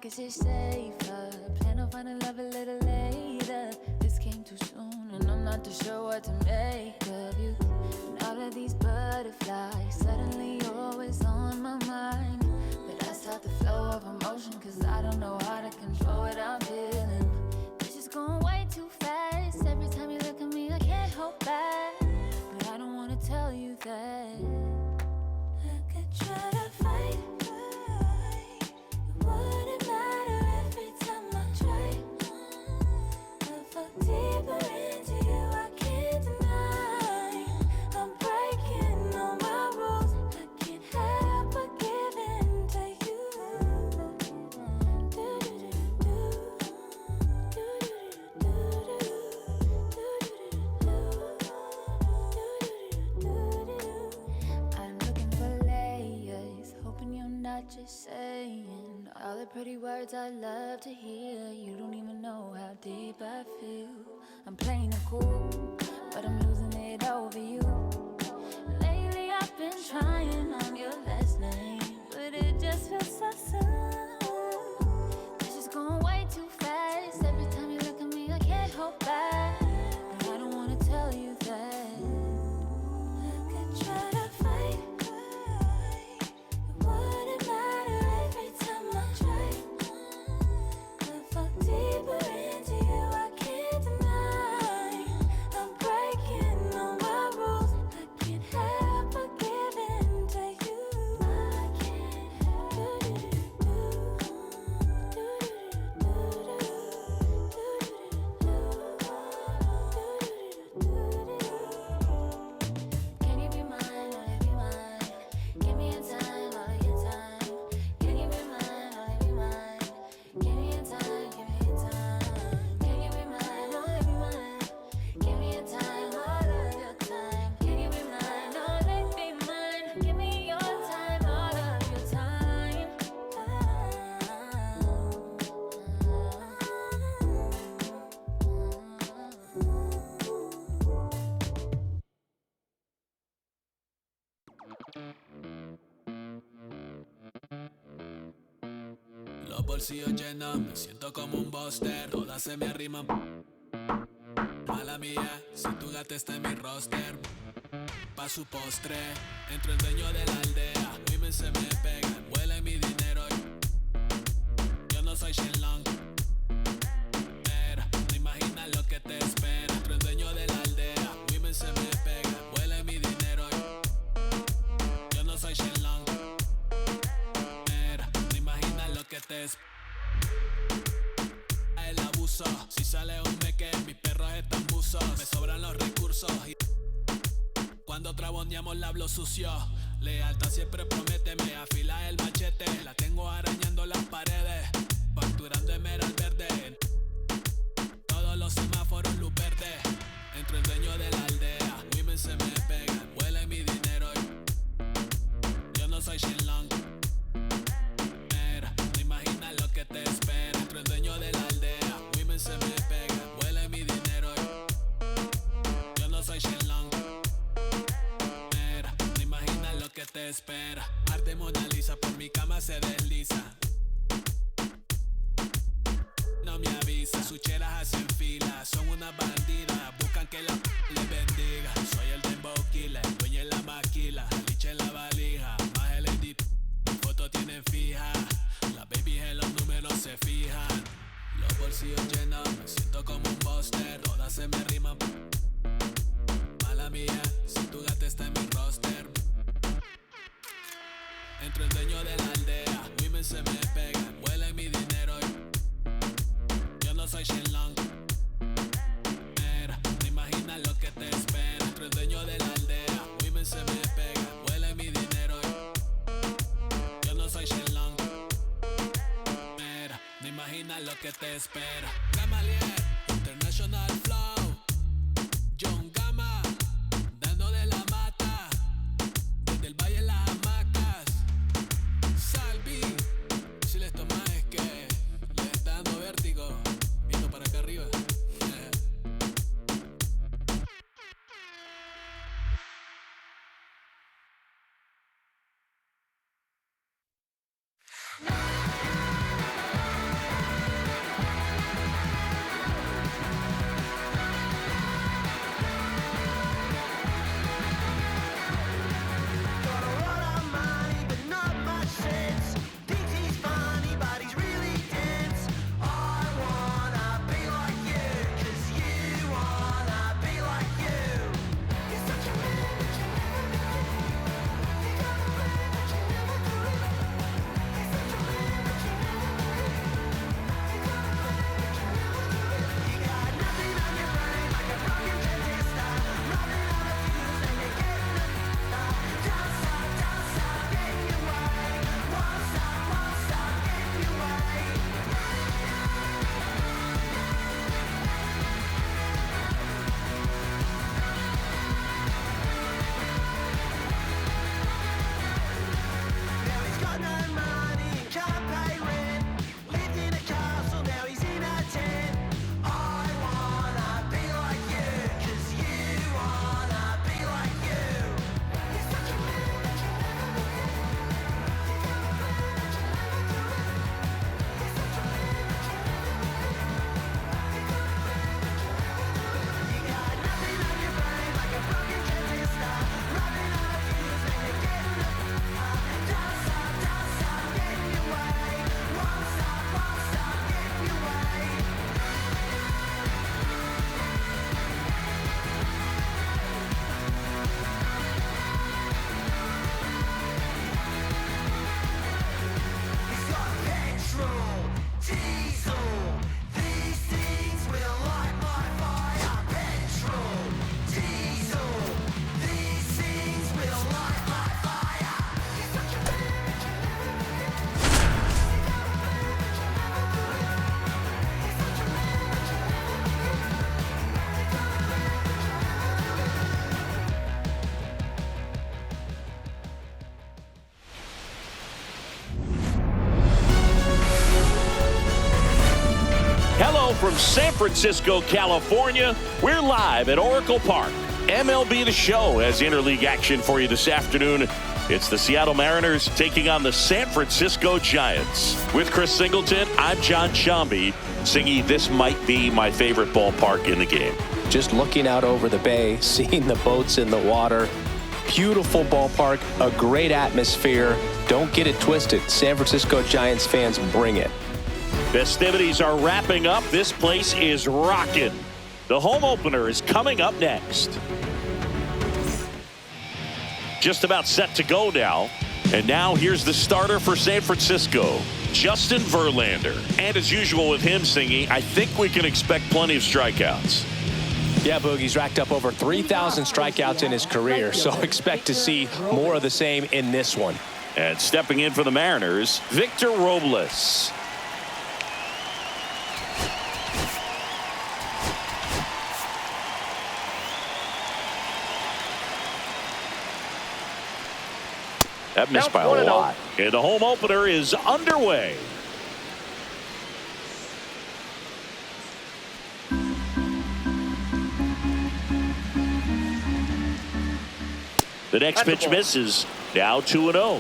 guess it's safer. Plan on finding love a little later. This came too soon, and I'm not too sure what to make of you. And all of these butterflies, suddenly you're always on my mind. But I stop the flow of emotion, cause I don't know how to control what I'm feeling. This is going way too fast. Every time you look at me, I can't hold back. But I don't wanna tell you that. I could try to fight. It wouldn't matter every time I try. I fall deeper into you, I can't deny. I'm breaking all my rules. I can't help but give in to you. I'm looking for layers, hoping you're not just saying all the pretty words I love to hear. You don't even know how deep I feel. I'm playing it cool, but I'm losing it over you. Lately I've been trying on your last name, but it just feels so soon. This is going way too fast. Every time you look at me, I can't hold back. But I don't wanna tell you that. I could try to fight. It wouldn't matter every time I try. I fall deeper into you, I can't deny. I'm breaking all my rules. I can't help but give in to you. I can't Can you be mine, only be mine? Give me a time, all of your time. Can you be mine, only be mine? Give me a time, give me a time. Can you be mine, only be mine? Give me a time, all of your time. Can you be mine, only be mine? Give me your time, all of your time. Los bolsillos llenos, me siento como un buster. Todas se me arriman. Mala mía, si tu gata está en mi roster. Pa' su postre, entro el dueño de la aldea. Women se me pegan, huelen mi dinero. Yo no soy Shenlong. Mira, no imaginas lo que te espera. Entro el dueño de la aldea. Women se me pegan, huelen mi dinero. Yo no soy Shenlong. Mira, no imaginas lo que te espera. El abuso, si sale un meque, mis perros están buzos. Me sobran los recursos y cuando traboneamos la hablo sucio. Lealtad siempre prométeme, afila el machete. La tengo arañando las paredes, facturando emerald verde. Todos los semáforos luz verde. Entro el dueño de la aldea. Women se me pegan, huele mi dinero. Yo no soy Shenlong. Mira, no imaginas lo que te espera. Entro el dueño de la aldea. Women se me pegan, huele mi dinero. Yo no soy Shenlong. Mira, no imaginas lo que te espera. Arte Mona Lisa por mi cama se desliza. No me avisa, sus chelas hacen fila. Son unas bandidas, buscan que la les bendiga. Soy el dembow killer, dueño en la maquila. Liche en la valija, más el edit. Mi foto tienen fija. Las babies en los números se fijan. Los bolsillos llenos, me siento como un buster. Todas se me riman. Mala mía, si tu gata está en mi roster. Entro el dueño de la aldea. Women se me pegan, huelen mi dinero. Yo no soy Shenlong. Mira, no imaginas lo que te espera. Entro el dueño de la aldea. Women se me pegan, huele mi dinero. Yo no soy Shenlong. Mira, no imaginas lo que te espera. Gamaliel, International Flow. John Gama, dando de la mata. Desde el valle en las hamacas. Salvi, si les tomas es que les está dando vértigo. Viendo para acá arriba. from San Francisco, California. We're live at Oracle Park. MLB The Show has interleague action for you this afternoon. It's the Seattle Mariners taking on the San Francisco Giants. With Chris Singleton, I'm John Shambi. Singy, this might be my favorite ballpark in the game. Just looking out over the bay, seeing the boats in the water. Beautiful ballpark, a great atmosphere. Don't get it twisted. San Francisco Giants fans, bring it. Festivities are wrapping up. This place is rocking. The home opener is coming up next. Just about set to go now. And now here's the starter for San Francisco, Justin Verlander. And as usual with him, Singy, I think we can expect plenty of strikeouts. Yeah, Boogie's racked up over 3,000 strikeouts in his career, so expect to see more of the same in this one. And stepping in for the Mariners, Victor Robles. That missed by a lot. And the home opener is underway. The next pitch misses. Now 2-0.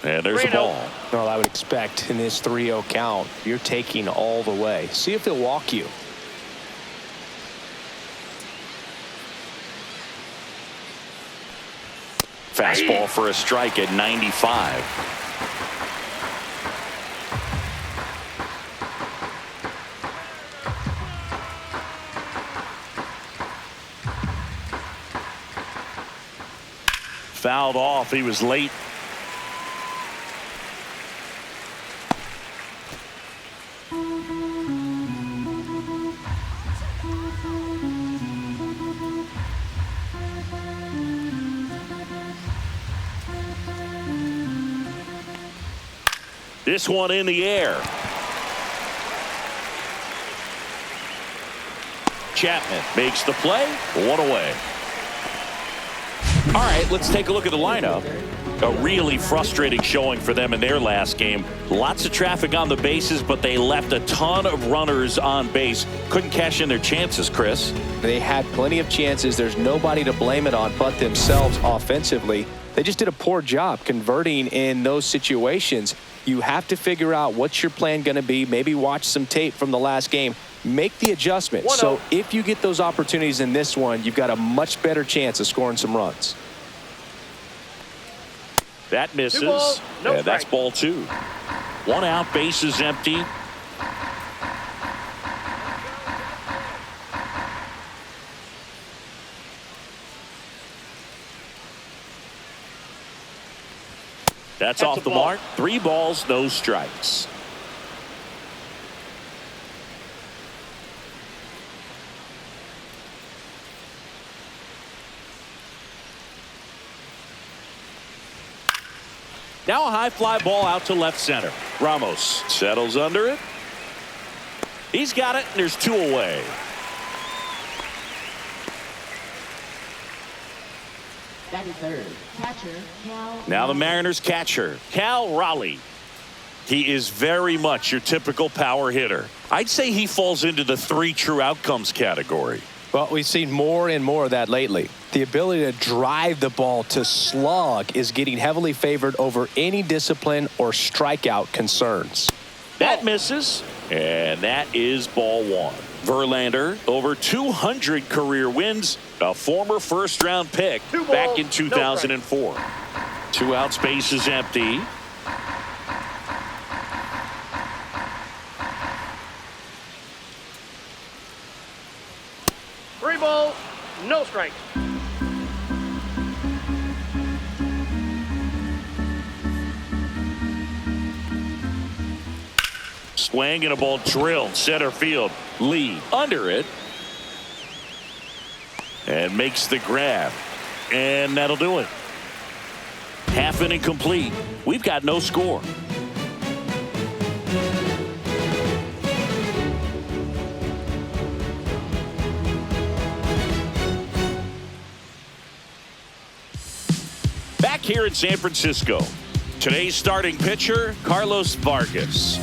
And there's a ball. Well, I would expect in this 3-0 count, you're taking all the way. See if he'll walk you. Fastball for a strike at 95. Fouled off. He was late. This one in the air. Chapman makes the play. One away. All right, let's take a look at the lineup. A really frustrating showing for them in their last game. Lots of traffic on the bases, but they left a ton of runners on base. Couldn't cash in their chances, Chris. They had plenty of chances. There's nobody to blame it on but themselves offensively. They just did a poor job converting in those situations. You have to figure out what's your plan going to be. Maybe watch some tape from the last game. Make the adjustment. So if you get those opportunities in this one, you've got a much better chance of scoring some runs. That misses. And that's ball two. One out, base is empty. That's off the mark. 3 balls, no strikes. Now a high fly ball out to left center. Ramos settles under it. He's got it, and there's 2 away. Batting third, catcher Cal. Now the Mariners catcher, Cal Raleigh. He is very much your typical power hitter. I'd say he falls into the 3 true outcomes category. Well, we've seen more and more of that lately. The ability to drive the ball to slug is getting heavily favored over any discipline or strikeout concerns. That misses, and that is ball 1. Verlander, over 200 career wins, a former first-round pick back in 2004. 2 outs, base is empty. Three balls, no strikes. Swing and a ball drilled center field. Lee under it and makes the grab, and that'll do it. Half inning complete. We've got no score. here in San Francisco. Today's starting pitcher, Carlos Vargas.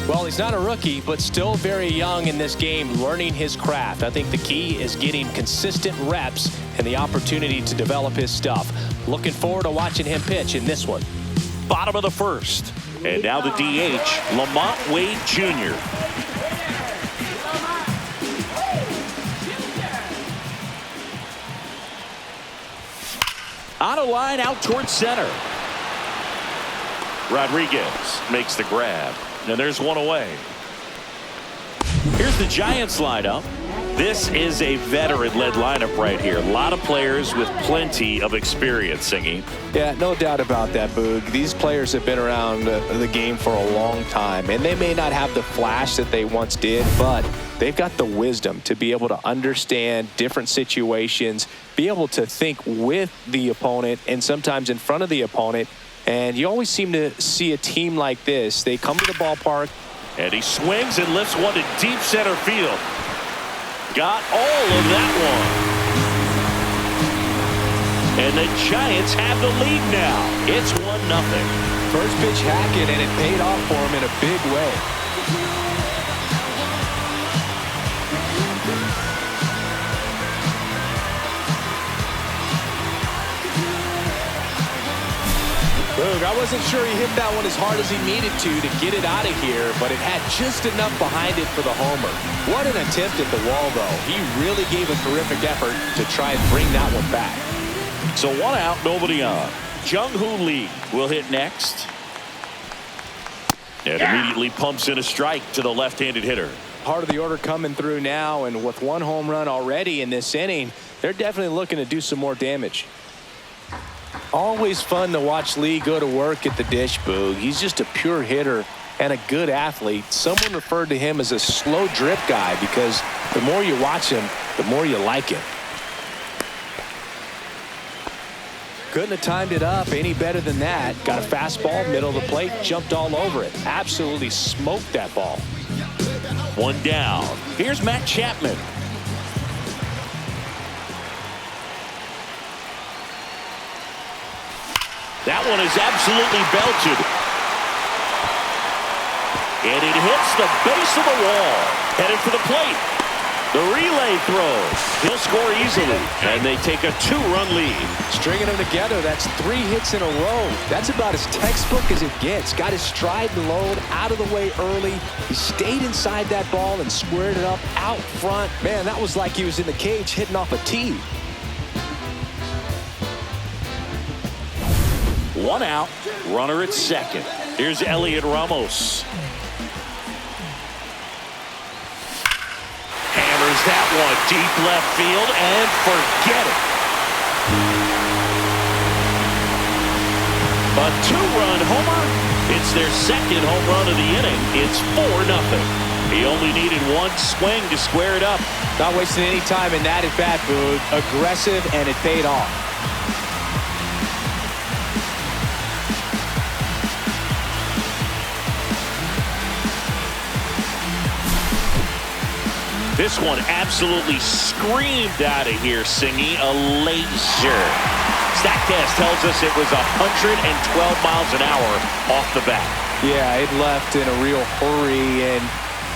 Well, he's not a rookie, but still very young in this game, learning his craft. I think the key is getting consistent reps and the opportunity to develop his stuff. Looking forward to watching him pitch in this one. Bottom of the first. And now the DH, Lamont Wade Jr. On a line out towards center. Rodriguez makes the grab. And there's one away. Here's the Giants lineup. This is a veteran-led lineup right here. A lot of players with plenty of experience, Singy. Yeah, no doubt about that, Boog. These players have been around the game for a long time, and they may not have the flash that they once did, but they've got the wisdom to be able to understand different situations, be able to think with the opponent and sometimes in front of the opponent. And you always seem to see a team like this. They come to the ballpark. And he swings and lifts one to deep center field. Got all of that one. And the Giants have the lead now. It's 1-0. First pitch hacking, and it paid off for him in a big way. I wasn't sure he hit that one as hard as he needed to get it out of here, but it had just enough behind it for the homer. What an attempt at the wall, though. He really gave a terrific effort to try and bring that one back. So 1 out, nobody on. Jung-Hoo Lee will hit next. And immediately pumps in a strike to the left-handed hitter. Part of the order coming through now, and with 1 home run already in this inning, they're definitely looking to do some more damage. Always fun to watch Lee go to work at the dish, Boog. He's just a pure hitter and a good athlete. Someone referred to him as a slow drip guy because the more you watch him, the more you like him. Couldn't have timed it up any better than that. Got a fastball, middle of the plate, jumped all over it. Absolutely smoked that ball. 1 down. Here's Matt Chapman. That one is absolutely belted. And it hits the base of the wall. Headed for the plate. The relay throw. He'll score easily. And they take a 2-run lead. Stringing them together, that's 3 hits in a row. That's about as textbook as it gets. Got his stride and load out of the way early. He stayed inside that ball and squared it up out front. Man, that was like he was in the cage hitting off a tee. 1 out, runner at second. Here's Elliot Ramos. Hammers that one deep left field and forget it. A 2-run homer. It's their second home run of the inning. It's 4-0. He only needed 1 swing to square it up. Not wasting any time in that at bat, Boog. Aggressive, and it paid off. This one absolutely screamed out of here, Singy. A laser. StatCast tells us it was 112 miles an hour off the bat. Yeah, it left in a real hurry and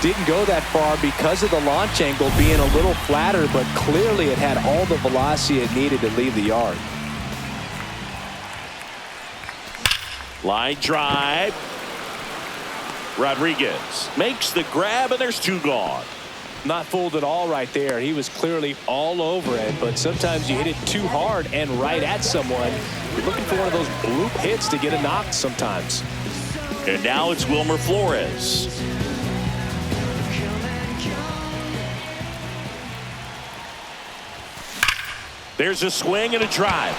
didn't go that far because of the launch angle being a little flatter, but clearly it had all the velocity it needed to leave the yard. Line drive. Rodriguez makes the grab, and there's 2 gone. Not fooled at all right there. He was clearly all over it, but sometimes you hit it too hard and right at someone. You're looking for one of those bloop hits to get a knock sometimes. And now it's Wilmer Flores. There's a swing and a drive.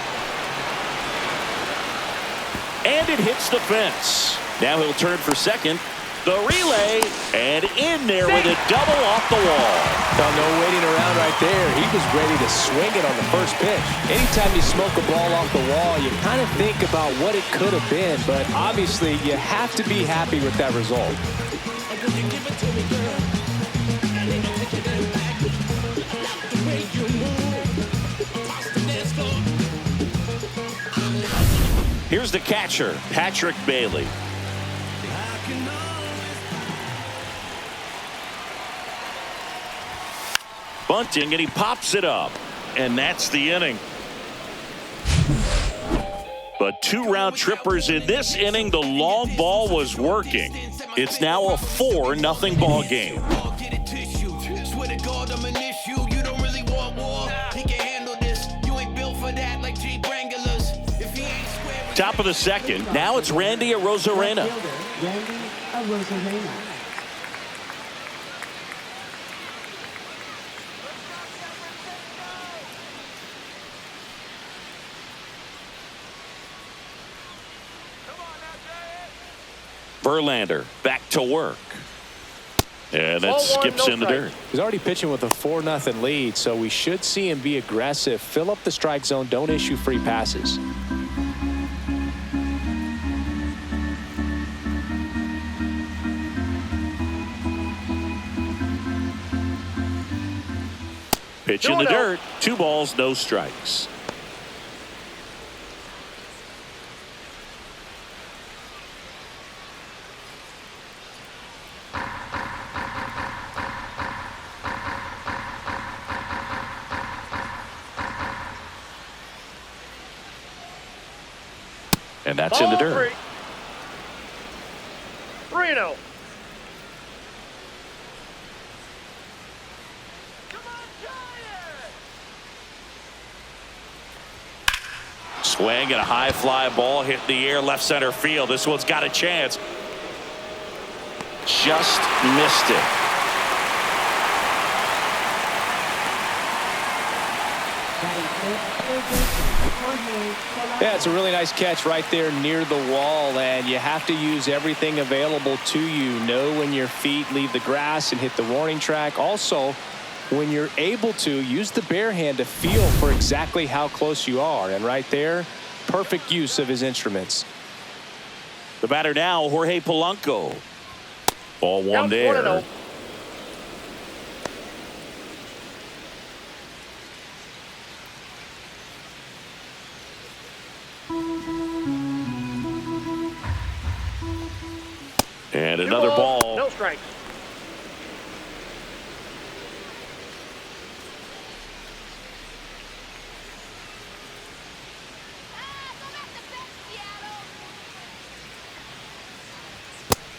And it hits the fence. Now he'll turn for second. The relay, and in there with a double off the wall. Now, no waiting around right there. He was ready to swing it on the first pitch. Anytime you smoke a ball off the wall, you kind of think about what it could have been, but obviously you have to be happy with that result. Here's the catcher, Patrick Bailey. Bunting, and he pops it up. And that's the inning. But 2 round trippers in this inning. The long ball was working. It's now a 4-0 ball game. Top of the second. Now it's Randy Arozarena. Randy Arozarena. Verlander back to work. And that skips in the dirt. He's already pitching with a 4-0 lead, so we should see him be aggressive. Fill up the strike zone. Don't issue free passes. Pitch in the dirt. 2 balls, no strikes. And that's in the dirt. 3-0. Swing and a high fly ball hit in the air, left center field. This one's got a chance. Just missed it. Yeah, it's a really nice catch right there near the wall, and you have to use everything available to you. Know when your feet leave the grass and hit the warning track. Also, when you're able to, use the bare hand to feel for exactly how close you are. And right there, perfect use of his instruments. The batter now, Jorge Polanco. Ball 1 there. 1-0. And another ball. No strikes.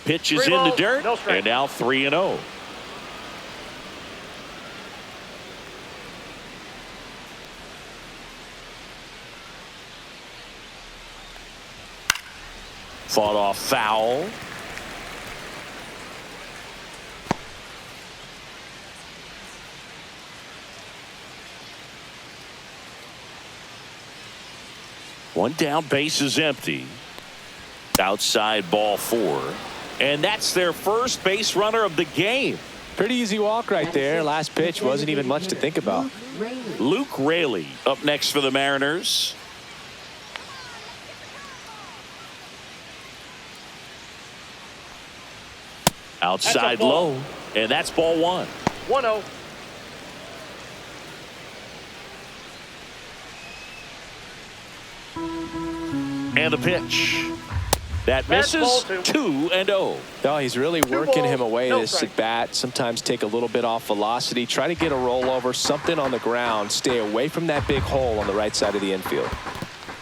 Pitch is in the dirt. No strike. And now 3-0. Fought off foul. One down, base is empty. Outside ball 4. And that's their first base runner of the game. Pretty easy walk right there. Last pitch wasn't even much to think about. Luke Raley up next for the Mariners. Outside low. And that's ball 1. 1-0. And the pitch. That misses. 2-0. Oh, he's really working him away no this strike. at bat. Sometimes take a little bit off velocity. Try to get a rollover, something on the ground. Stay away from that big hole on the right side of the infield.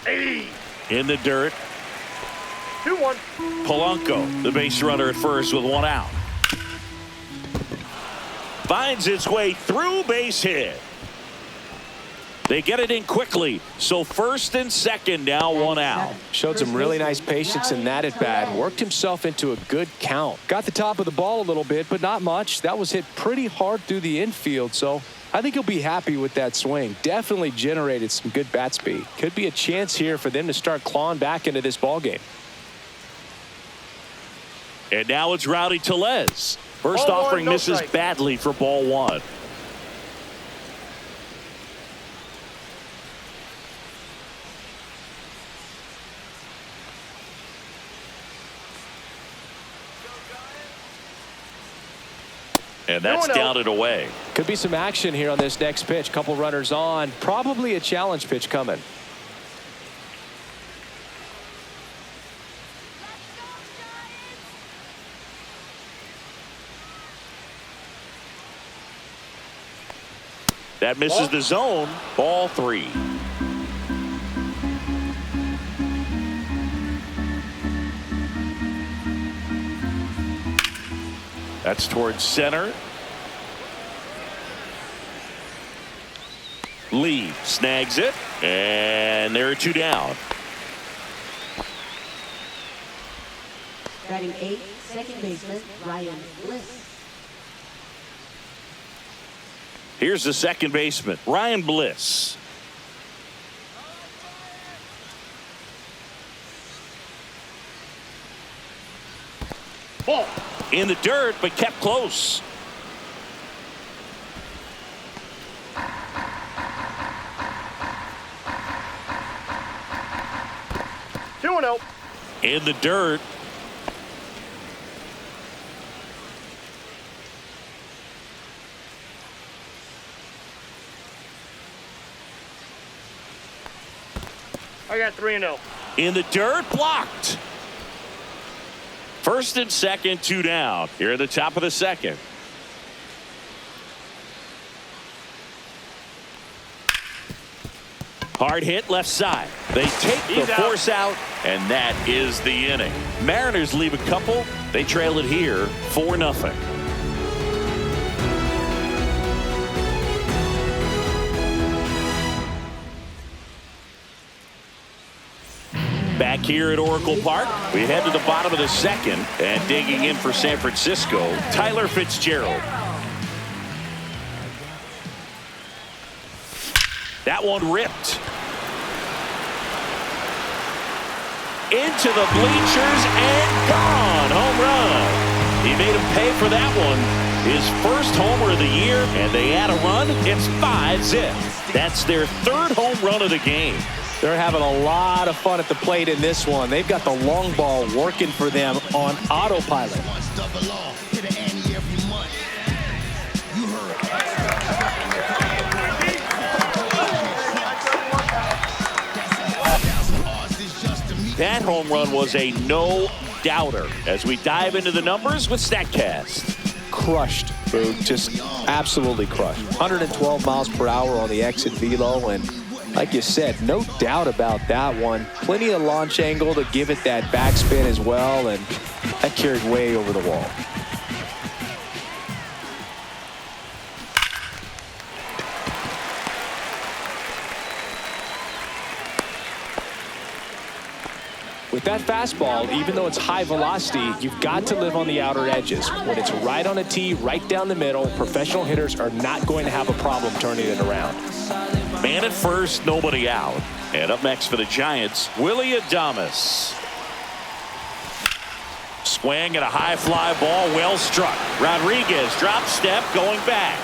In the dirt. 2-1. Polanco, the base runner at first with 1 out. Finds its way through, base hit. They get it in quickly. So first and second, now 1 out. Showed some really nice patience in that at bat. Worked himself into a good count. Got the top of the ball a little bit, but not much. That was hit pretty hard through the infield. So I think he'll be happy with that swing. Definitely generated some good bat speed. Could be a chance here for them to start clawing back into this ball game. And now it's Rowdy Tellez. First Ball 1, offering no misses strike. badly for ball 1. And that's 2-0. down and away. Could be some action here on this next pitch. Couple runners on. Probably a challenge pitch coming. That misses the zone. Ball 3. That's towards center. Lee snags it, and there are 2 down. Batting 8th, second baseman Ryan Bliss. Here's the second baseman, Ryan Bliss. Ball. In the dirt, but kept close. Two and out. In the dirt. I got 3-0. In the dirt, blocked. First and second, 2 down. Here at the top of the second. Hard hit left side. They take the force out, and that is the inning. Mariners leave a couple. They trail it here 4-0. Back here at Oracle Park, we head to the bottom of the second, and digging in for San Francisco, Tyler Fitzgerald. That one ripped. Into the bleachers and gone. Home run. He made him pay for that one. His first homer of the year, and they add a run. It's 5-0. That's their 3rd home run of the game. They're having a lot of fun at the plate in this one. They've got the long ball working for them on autopilot. That home run was a no-doubter. As we dive into the numbers with StatCast. Crushed, dude. Just absolutely crushed. 112 miles per hour on the exit velo, and like you said, no doubt about that one. Plenty of launch angle to give it that backspin as well, and that carried way over the wall. With that fastball, even though it's high velocity, you've got to live on the outer edges. When it's right on a tee, right down the middle, professional hitters are not going to have a problem turning it around. Man at first, nobody out. And up next for the Giants, Willie Adames. Swing and a high fly ball, well struck. Rodriguez drop step going back.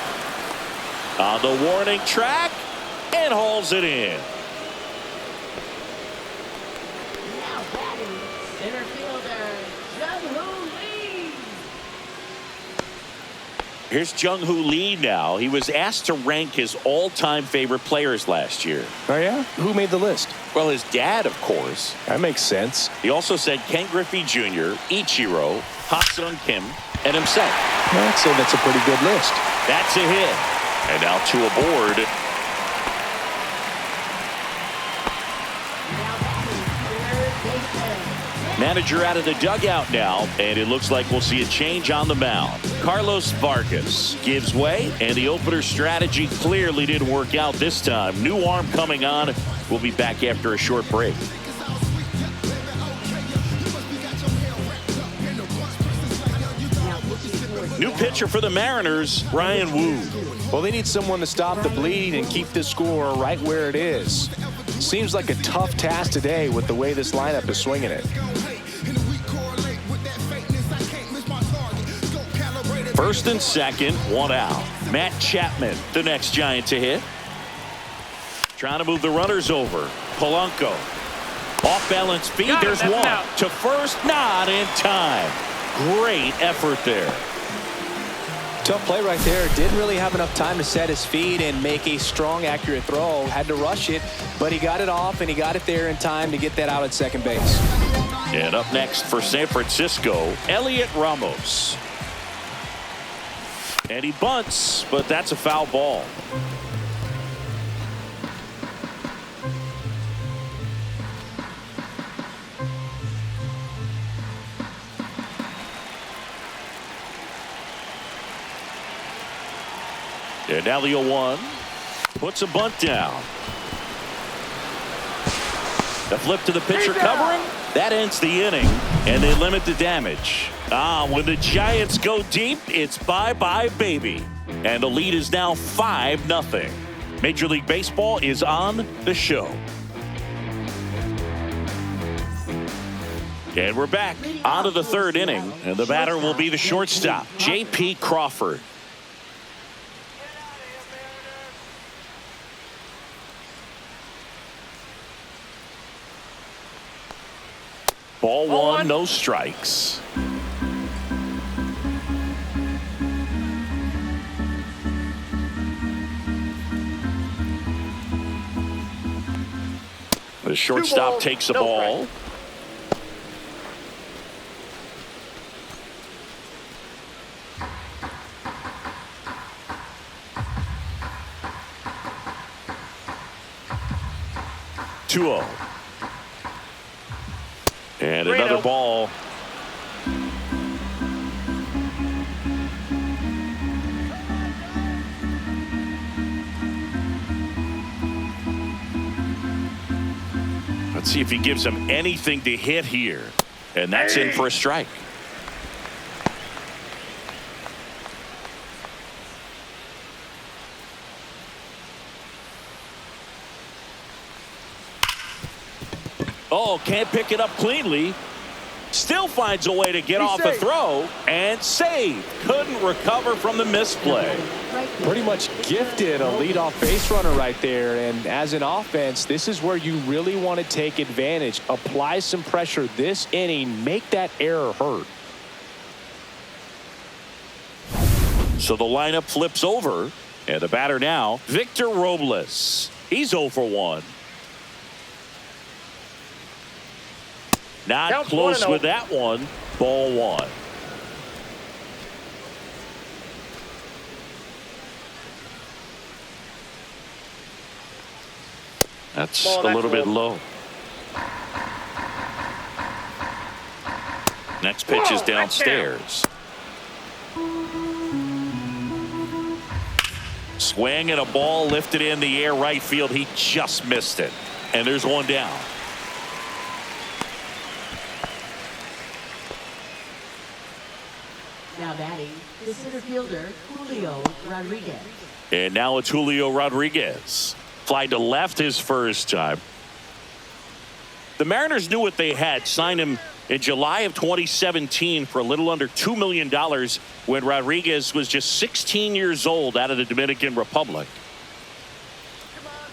On the warning track and hauls it in. Now batting, center fielder Jung-Hoo Lee. Here's Jung-Hoo Lee now. He was asked to rank his all-time favorite players last year. Oh, yeah? Who made the list? Well, his dad, of course. That makes sense. He also said Ken Griffey Jr., Ichiro, Ha-Seong Kim, and himself. I'd say that's a pretty good list. That's a hit. And now to a board. Now batting, third baseman. Manager out of the dugout now, and it looks like we'll see a change on the mound. Carlos Vargas gives way, and the opener strategy clearly didn't work out this time. New arm coming on. We'll be back after a short break. New pitcher for the Mariners, Ryan Wu. Well, they need someone to stop the bleed and keep the score right where it is. Seems like a tough task today with the way this lineup is swinging it. First and second, 1 out. Matt Chapman, the next Giant to hit. Trying to move the runners over. Polanco. Off balance feet. There's one. To first, not in time. Great effort there. Tough play right there. Didn't really have enough time to set his feet and make a strong, accurate throw. Had to rush it, but he got it off, and he got it there in time to get that out at second base. And up next for San Francisco, Elliot Ramos. And he bunts, but that's a foul ball. And now the 0-1. Puts a bunt down. The flip to the pitcher covering. That ends the inning, and they limit the damage. When the Giants go deep, it's bye-bye, baby. And the lead is now 5-0. Major League Baseball is on the show. And we're back on to the third inning, and the batter will be the shortstop, J.P. Crawford. Ball one, no strikes. The shortstop takes the ball. Two-0. And another ball. Let's see if he gives him anything to hit here. And that's in for a strike. Oh, can't pick it up cleanly. Still finds a way to get off a throw and save. Couldn't recover from the misplay. Pretty much gifted a leadoff base runner right there. And as an offense, this is where you really want to take advantage. Apply some pressure this inning. Make that error hurt. So the lineup flips over. And the batter now, Victor Robles. He's 0 for 1. Not close with that one. Ball one. That's a little bit low. Next pitch is downstairs. Swing and a ball lifted in the air right field. He just missed it. And there's one down. Now batting, the center fielder, Julio Rodriguez. And now it's Julio Rodriguez. Fly to left his first time. The Mariners knew what they had. Signed him in July of 2017 for a little under $2 million when Rodriguez was just 16 years old out of the Dominican Republic.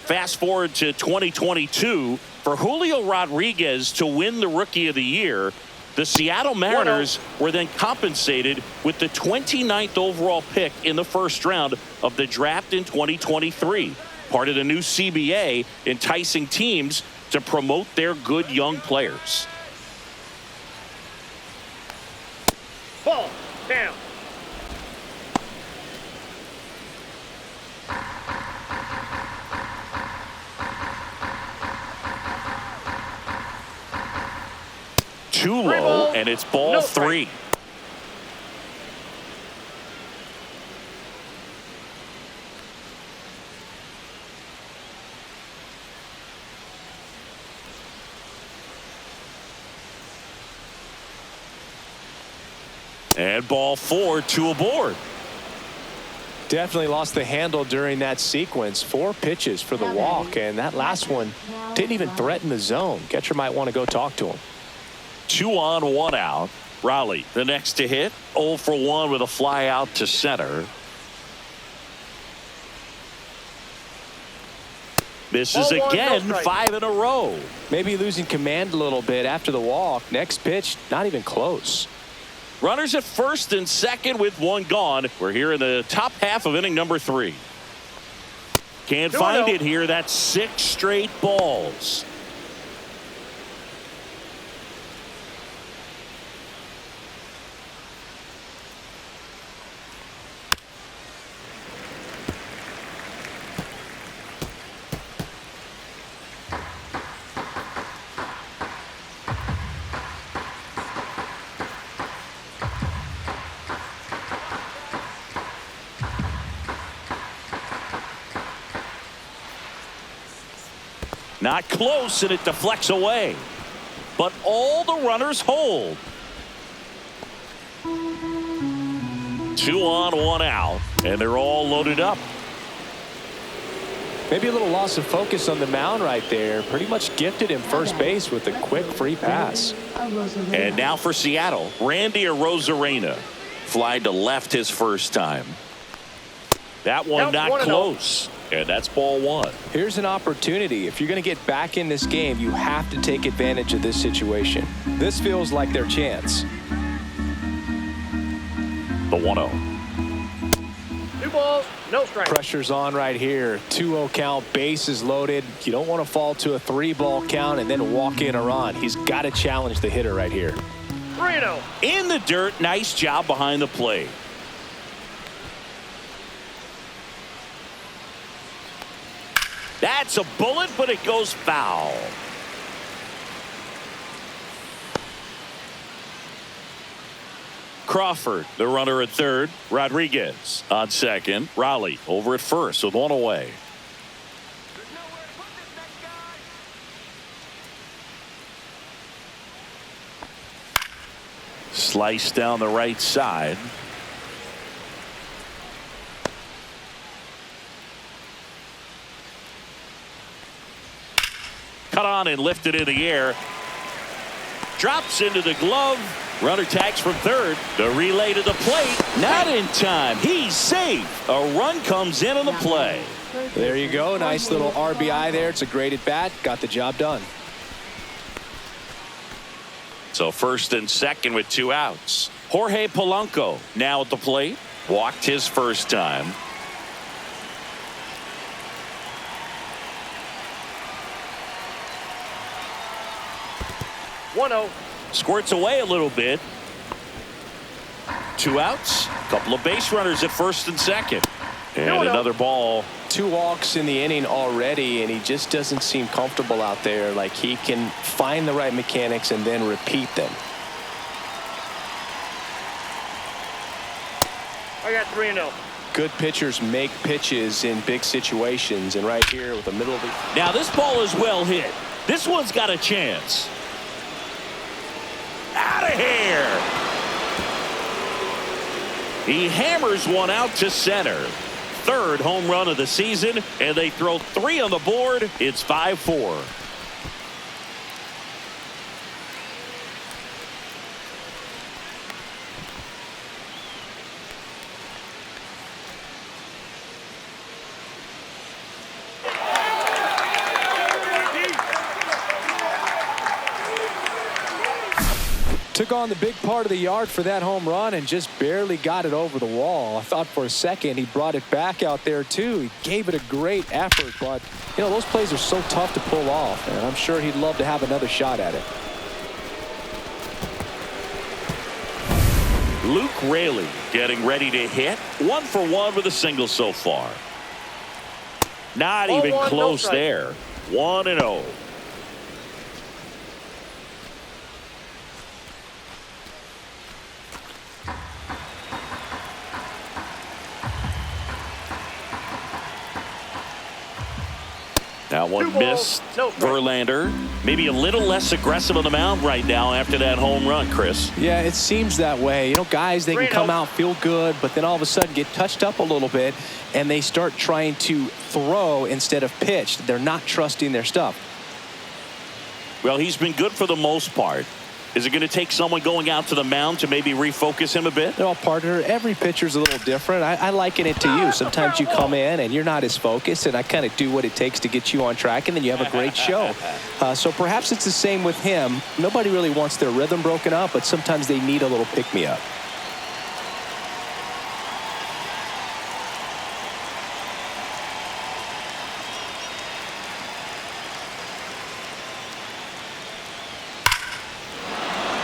Fast forward to 2022. For Julio Rodriguez to win the Rookie of the Year, the Seattle Mariners were then compensated with the 29th overall pick in the first round of the draft in 2023. Part of the new CBA, enticing teams to promote their good young players. Ball down. Too low, and it's ball three. And ball four, 2 aboard. Definitely lost the handle during that sequence. 4 pitches for the walk, and that last one didn't even threaten the zone. Catcher might want to go talk to him. 2 on, 1 out. Raleigh, the next to hit, 0 for 1 with a fly out to center. Misses again, 5 in a row. Maybe losing command a little bit after the walk. Next pitch, not even close. Runners at first and second with 1 gone. We're here in the top half of inning number 3. Can't find it here. That's 6 straight balls. Not close, and it deflects away. But all the runners hold. 2 on, 1 out, and they're all loaded up. Maybe a little loss of focus on the mound right there. Pretty much gifted him first base with a quick free pass. And now for Seattle, Randy Arozarena. Fly to left his first time. That one not close. And that's ball 1. Here's an opportunity. If you're going to get back in this game, you have to take advantage of this situation. This feels like their chance. The 1-0. 2 balls, no strikes. Pressure's on right here. 2-0 count, bases loaded. You don't want to fall to a 3-ball count and then walk in a run. He's got to challenge the hitter right here. 3-0. In the dirt, nice job behind the plate. That's a bullet, but it goes foul. Crawford, the runner at third. Rodriguez on second. Raleigh over at first with 1 away. Slice down the right side. Cut on and lifted in the air. Drops into the glove. Runner tags from third. The relay to the plate. Not in time. He's safe. A run comes in on the play. There you go. Nice little RBI there. It's a great at bat. Got the job done. So first and second with 2 outs. Jorge Polanco now at the plate. Walked his first time. Squirts away a little bit. 2 outs. Couple of base runners at first and second. And another ball. 2 walks in the inning already, and he just doesn't seem comfortable out there. Like he can find the right mechanics and then repeat them. I got 3-0. Good pitchers make pitches in big situations, and right here with the middle of the... Now this ball is well hit. This one's got a chance. Out of here. He hammers one out to center. 3rd home run of the season, and they throw 3 on the board. It's 5-4. Took on the big part of the yard for that home run and just barely got it over the wall. I thought for a second he brought it back out there too. He gave it a great effort, but you know those plays are so tough to pull off, and I'm sure he'd love to have another shot at it. Luke Raley getting ready to hit. 1 for 1 with a single so far. Not even close there. 1-0. Now 1 miss. Verlander maybe a little less aggressive on the mound right now after that home run, Chris. Yeah, it seems that way. You know, guys, they can come out, feel good, but then all of a sudden get touched up a little bit, and they start trying to throw instead of pitch. They're not trusting their stuff. Well, he's been good for the most part. Is it going to take someone going out to the mound to maybe refocus him a bit? No, partner, every pitcher's a little different. I liken it to you. Sometimes you come in and you're not as focused, and I kind of do what it takes to get you on track, and then you have a great show. So perhaps it's the same with him. Nobody really wants their rhythm broken up, but sometimes they need a little pick-me-up.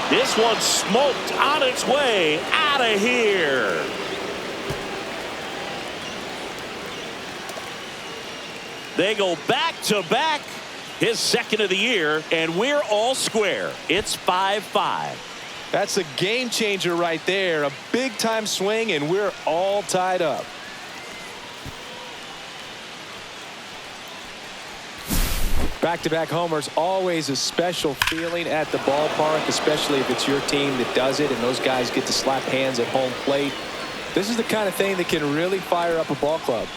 This one's smoked on its way out of here. They go back-to-back, his second of the year, and we're all square. It's 5-5. That's a game changer right there. A big-time swing, and we're all tied up. Back-to-back homers, always a special feeling at the ballpark, especially if it's your team that does it and those guys get to slap hands at home plate. This is the kind of thing that can really fire up a ball club.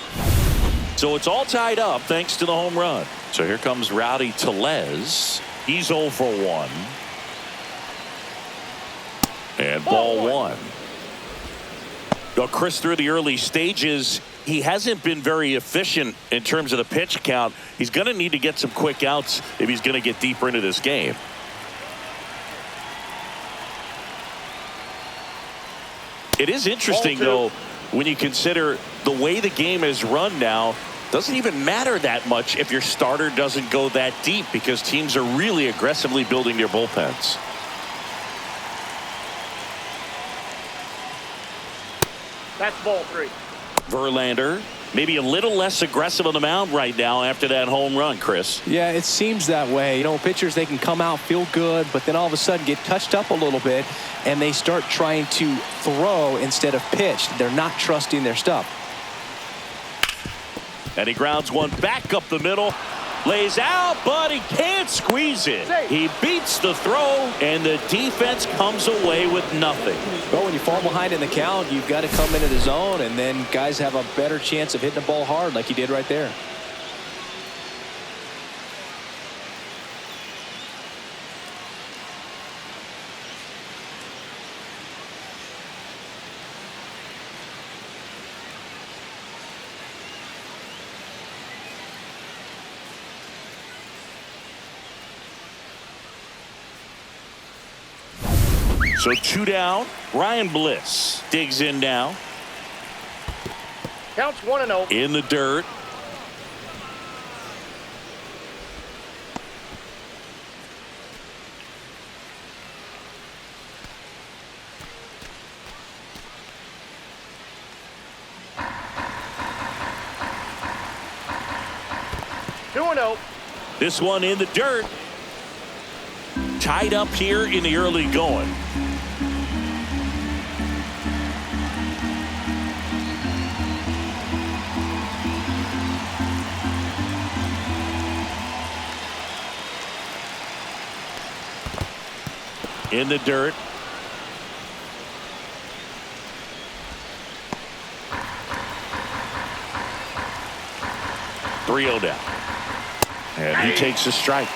So it's all tied up thanks to the home run. So here comes Rowdy Tellez. He's 0 for 1. And ball one. Chris, through the early stages, he hasn't been very efficient in terms of the pitch count. He's going to need to get some quick outs if he's going to get deeper into this game. It is interesting, though, when you consider the way the game is run now. Doesn't even matter that much if your starter doesn't go that deep because teams are really aggressively building their bullpens. That's ball 3. Verlander, maybe a little less aggressive on the mound right now after that home run, Chris. Yeah, it seems that way. You know, pitchers, they can come out, feel good, but then all of a sudden get touched up a little bit, and they start trying to throw instead of pitch. They're not trusting their stuff. And he grounds one back up the middle. Lays out, but he can't squeeze it. He beats the throw, and the defense comes away with nothing. Well, when you fall behind in the count, you've got to come into the zone, and then guys have a better chance of hitting the ball hard like he did right there. So 2 down. Ryan Bliss digs in now. Counts 1-0. In the dirt. This one in the dirt. Tied up here in the early going. In the dirt. Three-0 down. And he takes a strike.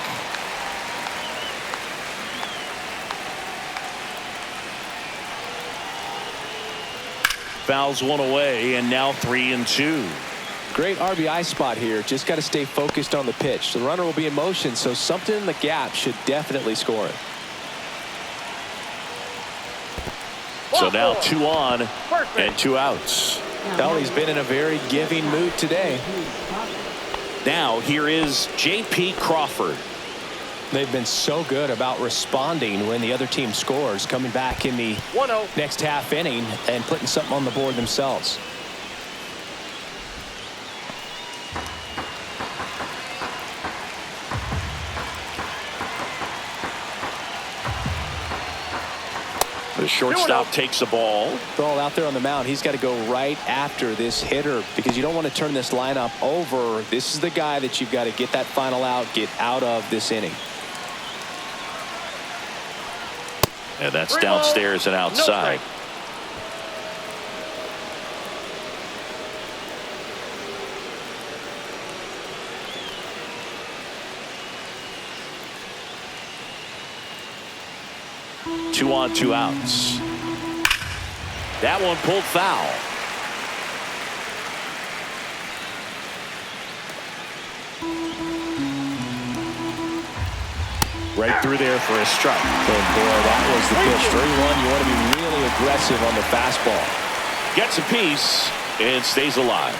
Fouls one away, and now 3-2. Great RBI spot here. Just got to stay focused on the pitch. The runner will be in motion, so something in the gap should definitely score it. So now 2 on and 2 outs. Well, he's been in a very giving mood today. Now here is J.P. Crawford. They've been so good about responding when the other team scores, coming back in the next half inning and putting something on the board themselves. The shortstop takes the ball. Ball out there on the mound. He's got to go right after this hitter because you don't want to turn this lineup over. This is the guy that you've got to get that final out, get out of this inning. And that's downstairs and outside. Two on, 2 outs. That one pulled foul. Right through there for a strike. And boy, that was the pitch. 3-1. You want to be really aggressive on the fastball. Gets a piece and stays alive.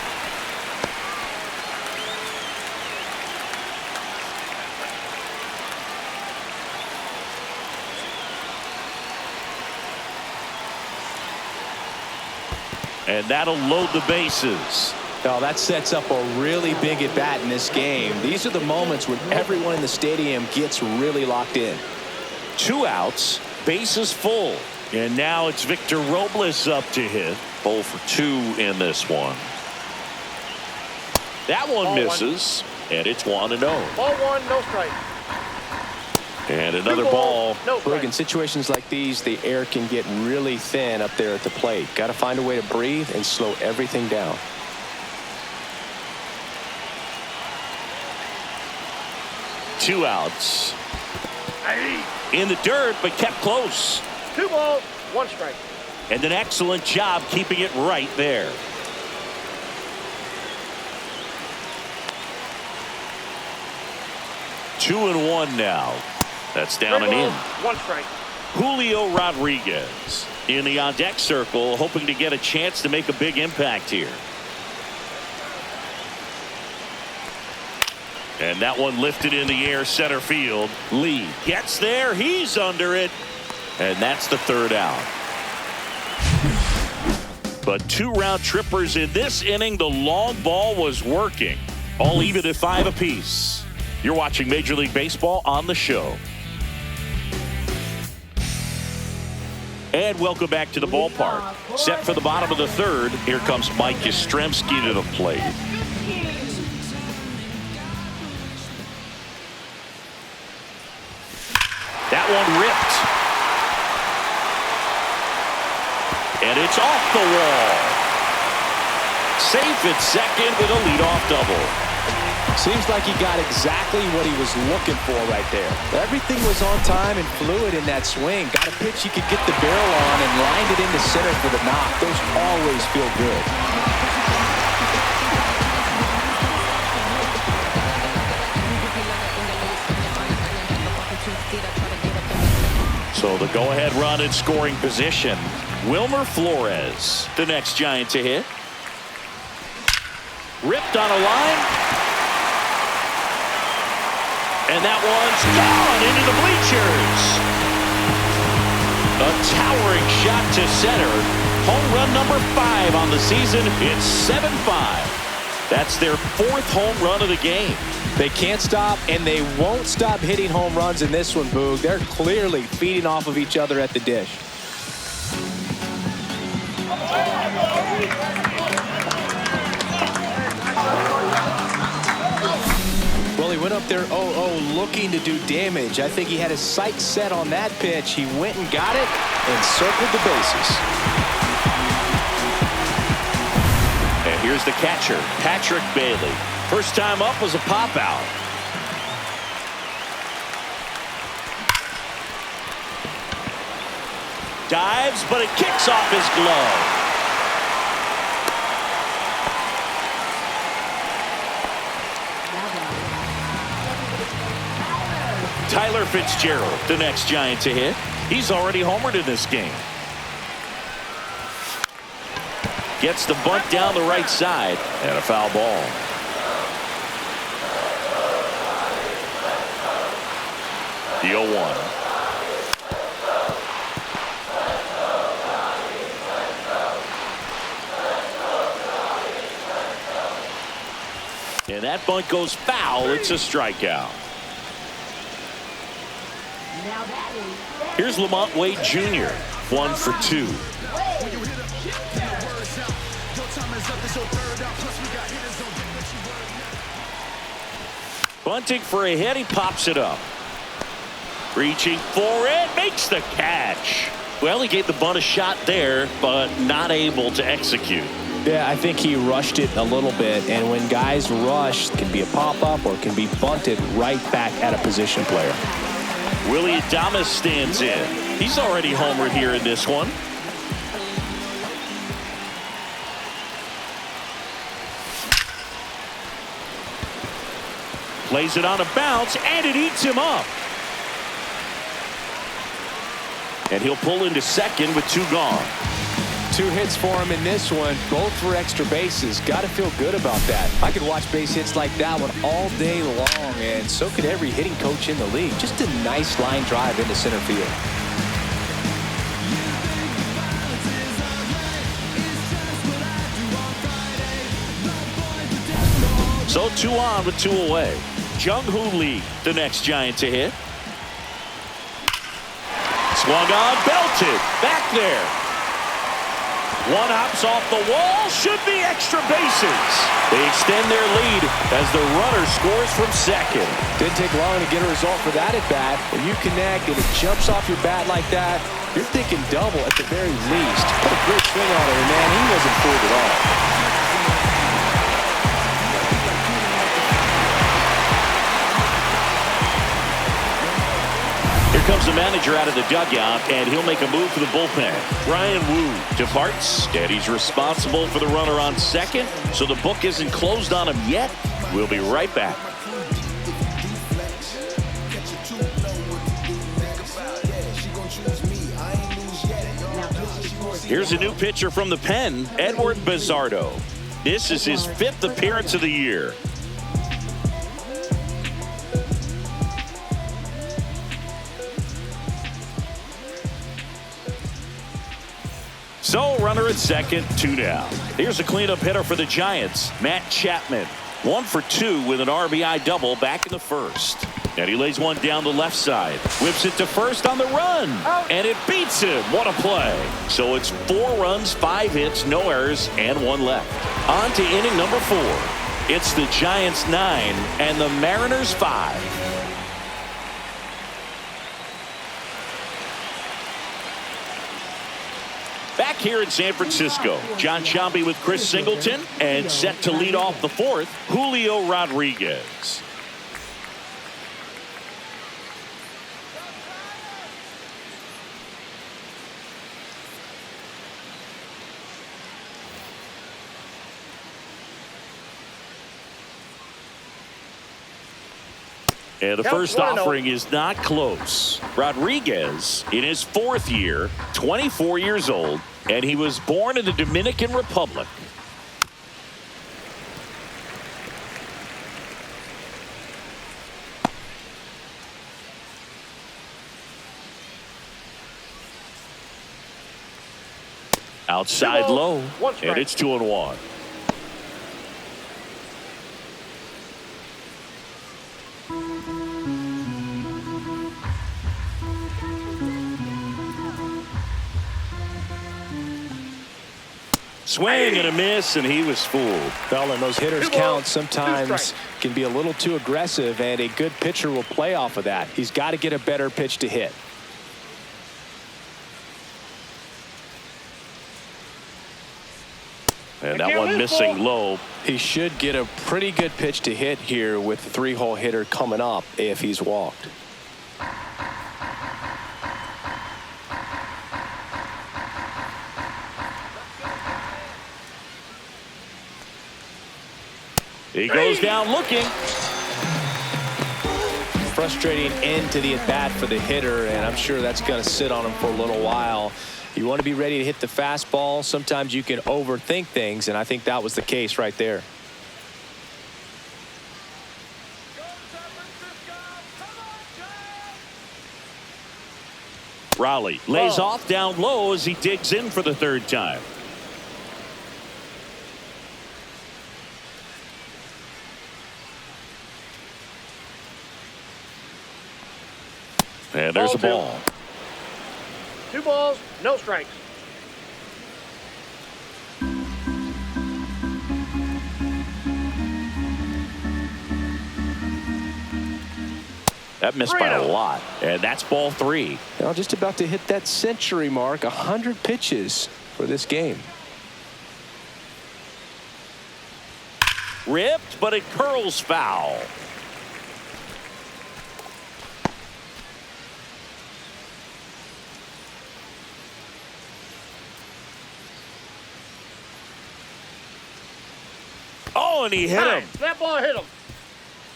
And that'll load the bases. Now that sets up a really big at bat in this game. These are the moments when everyone in the stadium gets really locked in. 2 outs, bases full. And now it's Victor Robles up to hit. 0 for 2 in this one. That one misses. And it's 1-0. Ball one, no strike. And another Two ball. no Look, strike. in situations like these, the air can get really thin up there at the plate. Got to find a way to breathe and slow everything down. Two outs. In the dirt, but kept close. 2 balls, 1 strike. And an excellent job keeping it right there. Two and one now. That's down 3 and in. balls, 1 strike. Julio Rodriguez in the on-deck circle, hoping to get a chance to make a big impact here. And that one lifted in the air, center field. Lee gets there. He's under it. And that's the 3rd out. But 2 round trippers in this inning. The long ball was working. All even at 5 apiece. You're watching Major League Baseball on the show. And welcome back to the ballpark. Set for the bottom of the 3rd. Here comes Mike Yastrzemski to the plate. That one ripped. And it's off the wall. Safe at second with a leadoff double. Seems like he got exactly what he was looking for right there. Everything was on time and fluid in that swing. Got a pitch he could get the barrel on and lined it into center for the knock. Those always feel good. So the go-ahead run in scoring position. Wilmer Flores, the next Giant to hit. Ripped on a line. And that one's gone into the bleachers. A towering shot to center. Home run number 5 on the season. It's 7-5. That's their 4th home run of the game. They can't stop, and they won't stop hitting home runs in this one, Boog. They're clearly feeding off of each other at the dish. Well, he went up there 0-0 looking to do damage. I think he had his sights set on that pitch. He went and got it and circled the bases. And here's the catcher, Patrick Bailey. First time up was a pop out. Dives, but it kicks off his glove. Tyler Fitzgerald, the next Giant to hit. He's already homered in this game. Gets the bunt down the right side, and a foul ball. The 0-1. And that bunt goes foul. It's a strikeout. Here's Lamont Wade Jr. 1 for 2. Bunting for a hit. He pops it up. Reaching for it. Makes the catch. Well, he gave the bunt a shot there, but not able to execute. Yeah, I think he rushed it a little bit, and when guys rush, it can be a pop-up or it can be bunted right back at a position player. Willie Adames stands in. He's already homered here in this one. Plays it on a bounce, and it eats him up. And he'll pull into second with 2 gone. 2 hits for him in this one, both for extra bases. Got to feel good about that. I could watch base hits like that one all day long, and so could every hitting coach in the league. Just a nice line drive into center field. So 2 on with 2 away. Jung-Hoo Lee, the next Giant to hit. Swung on, belted, back there. One hops off the wall, should be extra bases. They extend their lead as the runner scores from second. Didn't take long to get a result for that at bat. When you connect and it jumps off your bat like that, you're thinking double at the very least. Put a great swing on it, and man, he wasn't fooled at all. Here comes the manager out of the dugout, and he'll make a move for the bullpen. Ryan Wu departs, and he's responsible for the runner on second, so the book isn't closed on him yet. We'll be right back. Here's a new pitcher from the pen, Edward Bizzardo. This is his 5th appearance of the year. So, runner at second, 2 down. Here's a cleanup hitter for the Giants, Matt Chapman. 1 for 2 with an RBI double back in the first. And he lays one down the left side. Whips it to first on the run. And it beats him. What a play. So it's 4 runs, 5 hits, no errors, and 1 left. On to inning number 4. It's the Giants 9 and the Mariners 5. Back here in San Francisco, John Sciambi with Chris Singleton, and set to lead off the 4th, Julio Rodriguez. And the first offering is not close. Rodriguez in his 4th year, 24 years old, and he was born in the Dominican Republic. Outside low, and it's 2-1. Swing and a miss, and he was fooled. Well, and those hitters count sometimes can be a little too aggressive, and a good pitcher will play off of that. He's got to get a better pitch to hit. And that one missing low. He should get a pretty good pitch to hit here with the 3-hole hitter coming up if he's walked. He goes down looking. Frustrating end to the at-bat for the hitter, and I'm sure that's going to sit on him for a little while. You want to be ready to hit the fastball. Sometimes you can overthink things, and I think that was the case right there. Raleigh lays off down low as he digs in for the 3rd time. And there's a ball. 2 balls, no strikes. That missed by a lot, and that's ball 3. Now just about to hit that century mark, 100 pitches for this game. Ripped, but it curls foul. Oh, and he hit him. That ball hit him.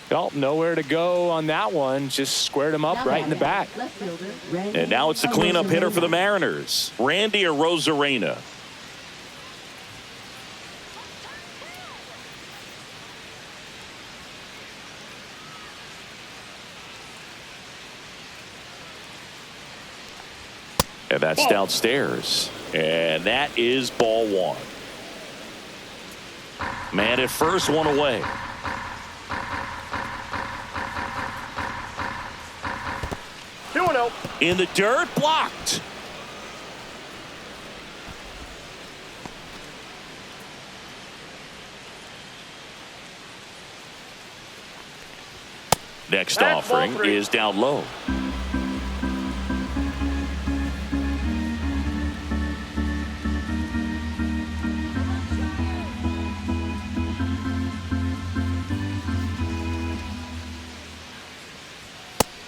Well, nowhere to go on that one. Just squared him up right in the back. And now it's the cleanup hitter for the Mariners, Randy Arozarena. And that's downstairs. And that is ball 1. Man at first, 1 away. In the dirt, blocked. Next That's ball offering 3. is down low.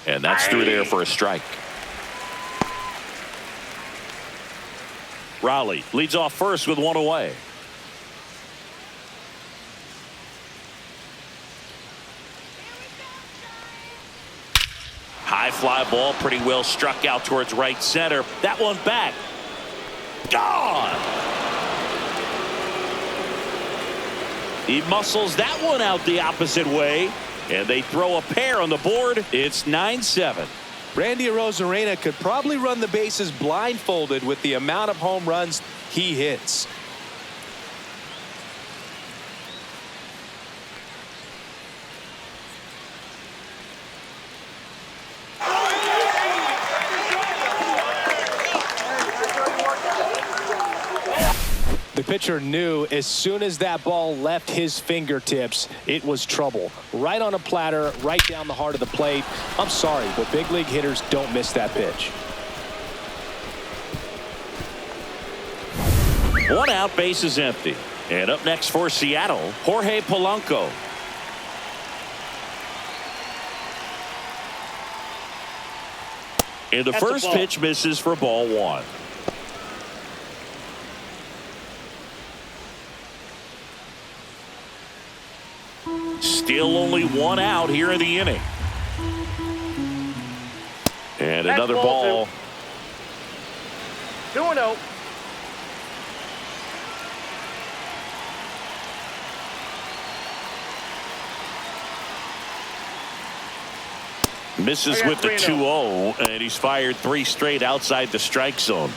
And that's through there for a strike. Raleigh leads off first with one away. High fly ball, pretty well struck out towards right center. That one back. Gone. He muscles that one out the opposite way. And they throw a pair on the board. It's 9-7. Randy Arozarena could probably run the bases blindfolded with the amount of home runs he hits. The pitcher knew as soon as that ball left his fingertips, it was trouble. Right on a platter, right down the heart of the plate. I'm sorry, but big league hitters don't miss that pitch. One out, base is empty. And up next for Seattle, Jorge Polanco. And the first pitch misses for ball 1. Still only one out here in the inning. And That's another ball ball. 2-0. Misses with the 2-0, and he's fired 3 straight outside the strike zone.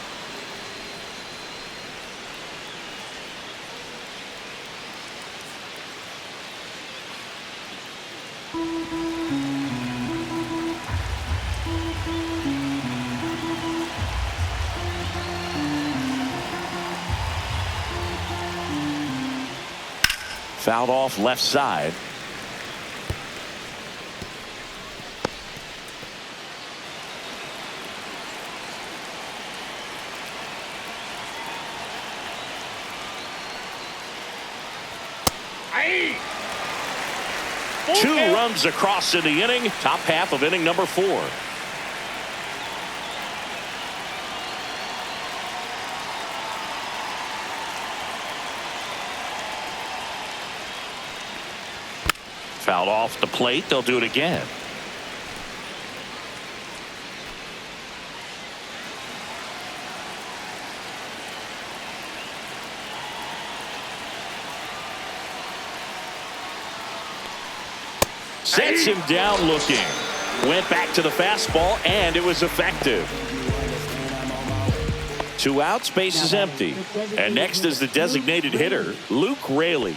Fouled off left side. Two runs across in the inning. Top half of inning number 4. Fouled off the plate. They'll do it again. Sets him down looking. Went back to the fastball, and it was effective. 2 outs, base is empty. And next is the designated hitter, Luke Raley.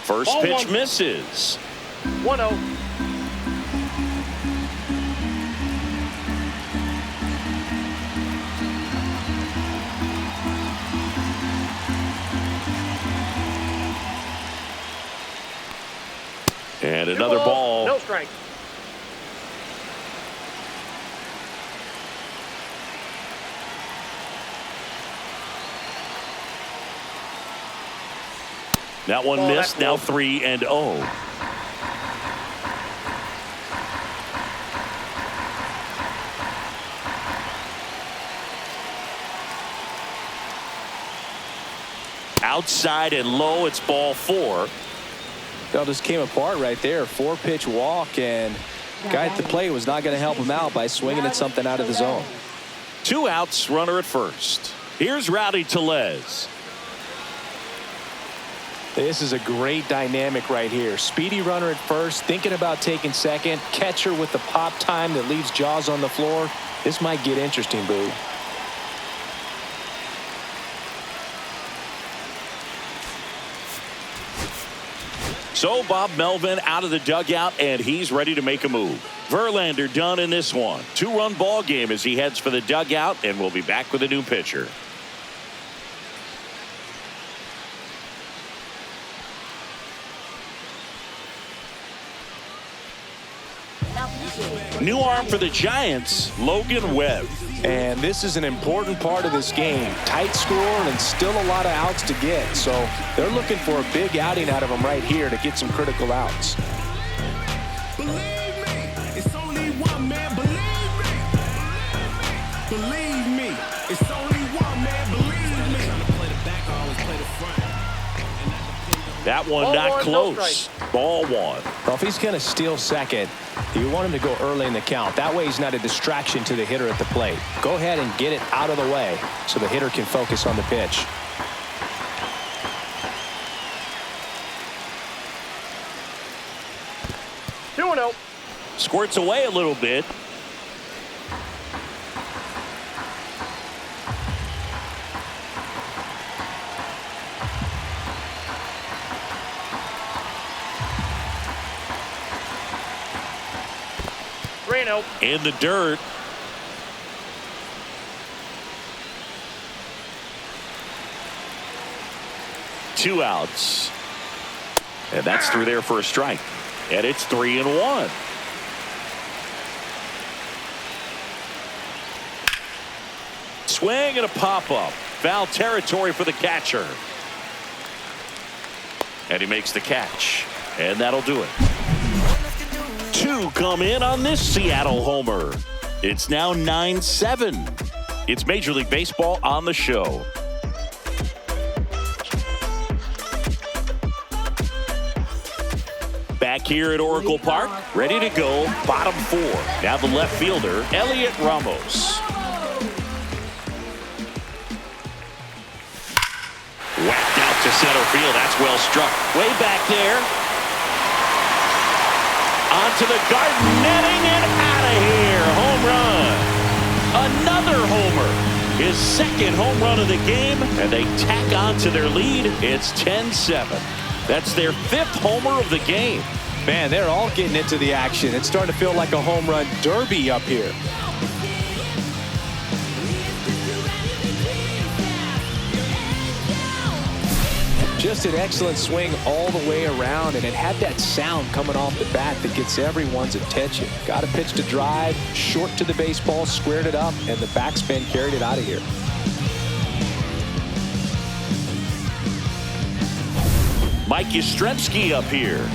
First pitch misses. 1-0. And another ball. No strike. That one missed. Now 3-0. Outside and low. It's ball 4. It all just came apart right there. 4-pitch walk, and guy at the plate was not going to help him out by swinging at something out of the zone. 2 outs, runner at first. Here's Rowdy Tellez. This is a great dynamic right here. Speedy runner at first, thinking about taking second. Catcher with the pop time that leaves Jaws on the floor. This might get interesting, Boo. So Bob Melvin out of the dugout, and he's ready to make a move. Verlander done in this one. 2-run ball game as he heads for the dugout, and we'll be back with a new pitcher. New arm for the Giants, Logan Webb. And this is an important part of this game. Tight score and still a lot of outs to get. So they're looking for a big outing out of him right here to get some critical outs. Believe me, it's only one man. Believe me, it's only one man. Believe me. Trying to play the back, I always play the front. That one Ball not one, close. Ball one. Well, if he's going to steal second, you want him to go early in the count. That way he's not a distraction to the hitter at the plate. Go ahead and get it out of the way so the hitter can focus on the pitch. Two and 0. Squirts away a little bit. In the dirt. Two outs. And that's through there for a strike. And it's 3-1. Swing and a pop-up. Foul territory for the catcher. And he makes the catch. And that'll do it. Two come in on this Seattle homer. It's now 9-7. It's Major League Baseball on the show. Back here at Oracle Park, ready to go, bottom four. Now the left fielder, Elliot Ramos. Whacked out to center field. That's well struck. Way back there. Onto the garden netting and out of here. Home run. Another homer. His second home run of the game, and they tack on to their lead. It's 10-7. That's their fifth homer of the game. Man, they're all getting into the action. It's starting to feel like a home run derby up here. Just an excellent swing all the way around, and it had that sound coming off the bat that gets everyone's attention. Got a pitch to drive, short to the baseball, squared it up, and the backspin carried it out of here. Mike Yastrzemski up here.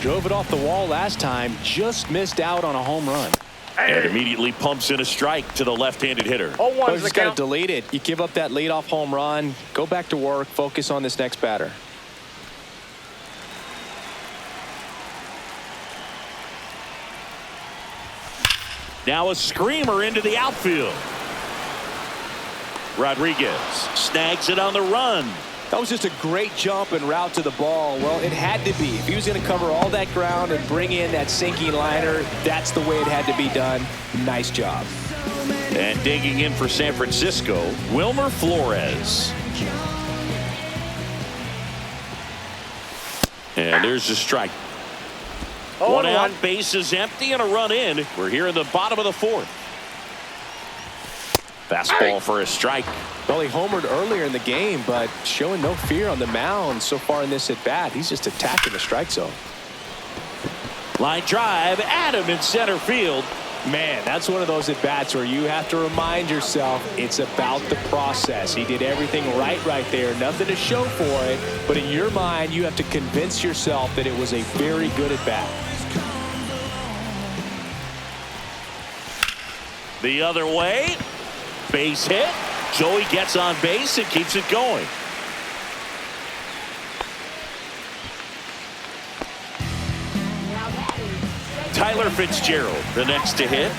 Drove it off the wall last time, just missed out on a home run. And immediately pumps in a strike to the left-handed hitter. Oh, He's got to delete it. You give up that leadoff home run, go back to work, focus on this next batter. Now a screamer into the outfield. Rodriguez snags it on the run. That was just a great jump and route to the ball. Well, it had to be. If he was going to cover all that ground and bring in that sinking liner, that's the way it had to be done. Nice job. And digging in for San Francisco, Wilmer Flores. And there's the strike. One out, base is empty, and a run in. We're here in the bottom of the fourth. Fastball for a strike. Well, he homered earlier in the game, but showing no fear on the mound so far in this at-bat. He's just attacking the strike zone. Line drive, Adam in center field. Man, that's one of those at-bats where you have to remind yourself it's about the process. He did everything right there. Nothing to show for it, but in your mind, you have to convince yourself that it was a very good at-bat. The other way. Base hit. Joey gets on base and keeps it going. Tyler Fitzgerald, the next to hit.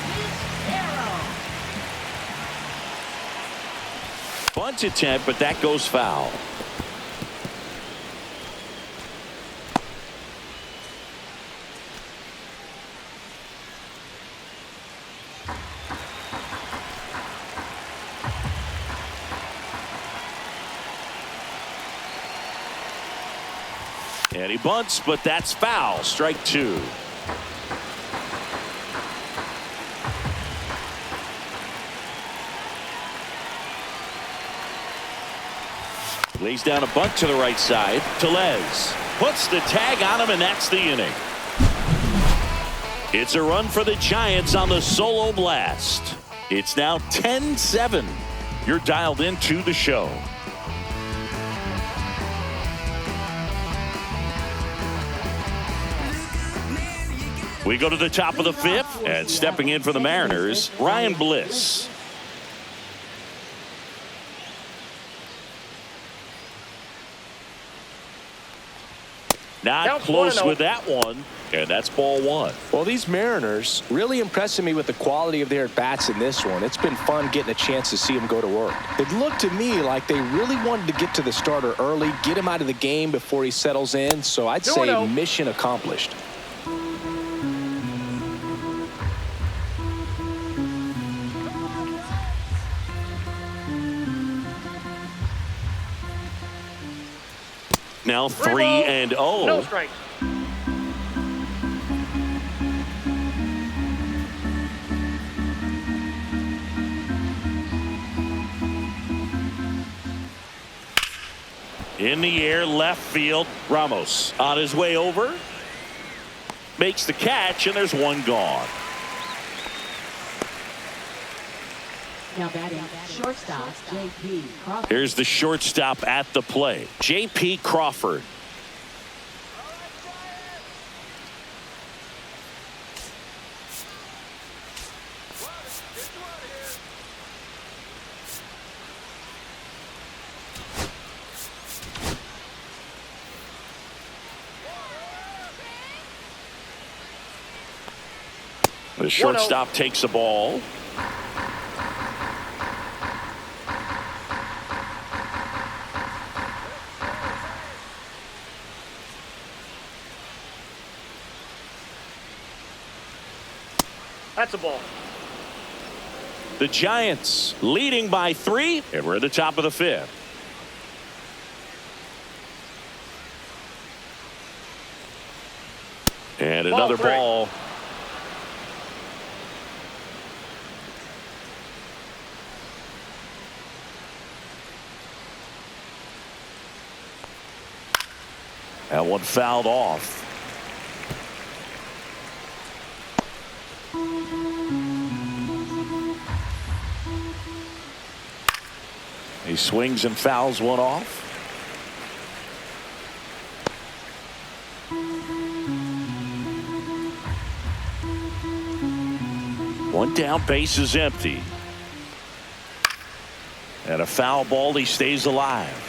Bunt attempt, but that goes foul. And he bunts, but that's foul. Strike two. Lays down a bunt to the right side. Tellez puts the tag on him, and that's the inning. It's a run for the Giants on the solo blast. It's now 10-7. You're dialed into the show. We go to the top of the fifth, and stepping in for the Mariners, Ryan Bliss. Not close with that one, and that's ball one. Well, these Mariners really impressing me with the quality of their at-bats in this one. It's been fun getting a chance to see them go to work. It looked to me like they really wanted to get to the starter early, get him out of the game before he settles in, so I'd say mission accomplished. Now 3-0. No strikes. In the air, left field. Ramos on his way over. Makes the catch, and there's one gone. Now batting, shortstop, J.P. Crawford. Here's the shortstop at the plate, J.P. Crawford. The shortstop takes the ball. That's a ball. The Giants leading by 3, and we're at the top of the fifth. And another ball. That one fouled off. He swings and fouls one off. One down, base is empty. And a foul ball, he stays alive.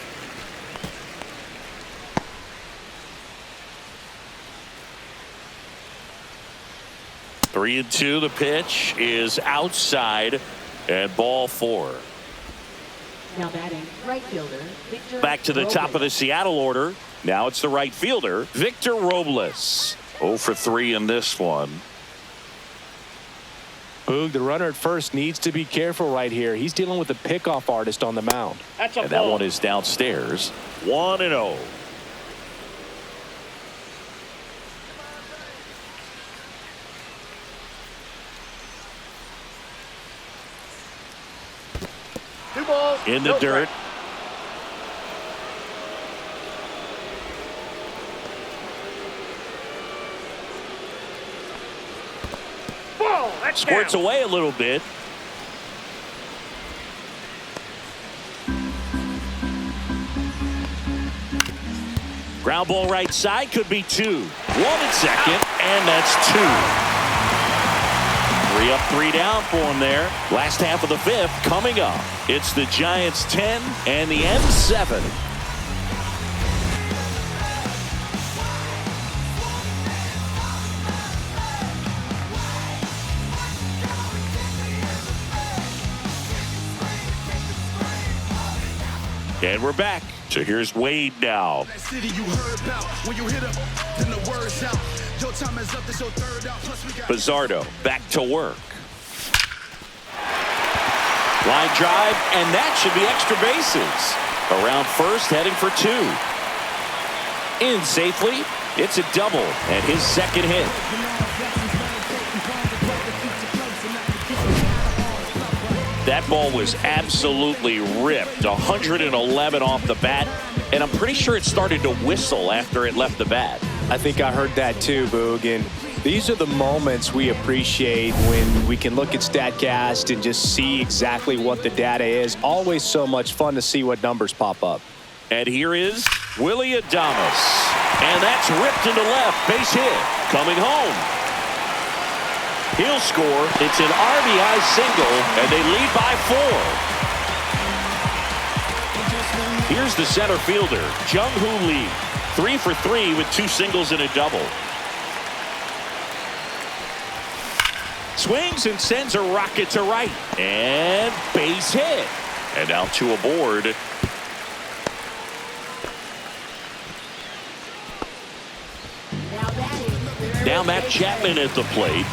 Three and two, the pitch is outside, and ball 4. Now batting, right fielder, Victor Back to the top of the Seattle order. Now it's the right fielder, Victor Robles. 0 for 3 in this one. Boog, the runner at first needs to be careful right here. He's dealing with a pickoff artist on the mound. That's a and ball. That one is downstairs. 1-0. Two balls. In the dirt. Ball. That's Squirts down. away a little bit. Ground ball right side, could be 2. 1 at second, and that's 2. 3 up, 3 down for him there. Last half of the fifth coming up. It's the Giants 10 and the M's 7. And we're back. So here's Wade now. Bizzardo back to work. Line drive, and that should be extra bases. Around first, heading for 2. in safely. It's a double and his second hit. That ball was absolutely ripped. 111 off the bat, and I'm pretty sure it started to whistle after it left the bat. I think I heard that too, Boog. And these are the moments we appreciate when we can look at StatCast and just see exactly what the data is. Always so much fun to see what numbers pop up. And here is Willie Adames. And that's ripped into left. Base hit. Coming home. He'll score. It's an RBI single, and they lead by 4. Here's the center fielder, Jung-Hoo Lee. 3 for 3 with 2 singles and a double. Swings and sends a rocket to right. And base hit. And now 2 aboard. Now Matt Chapman at the plate.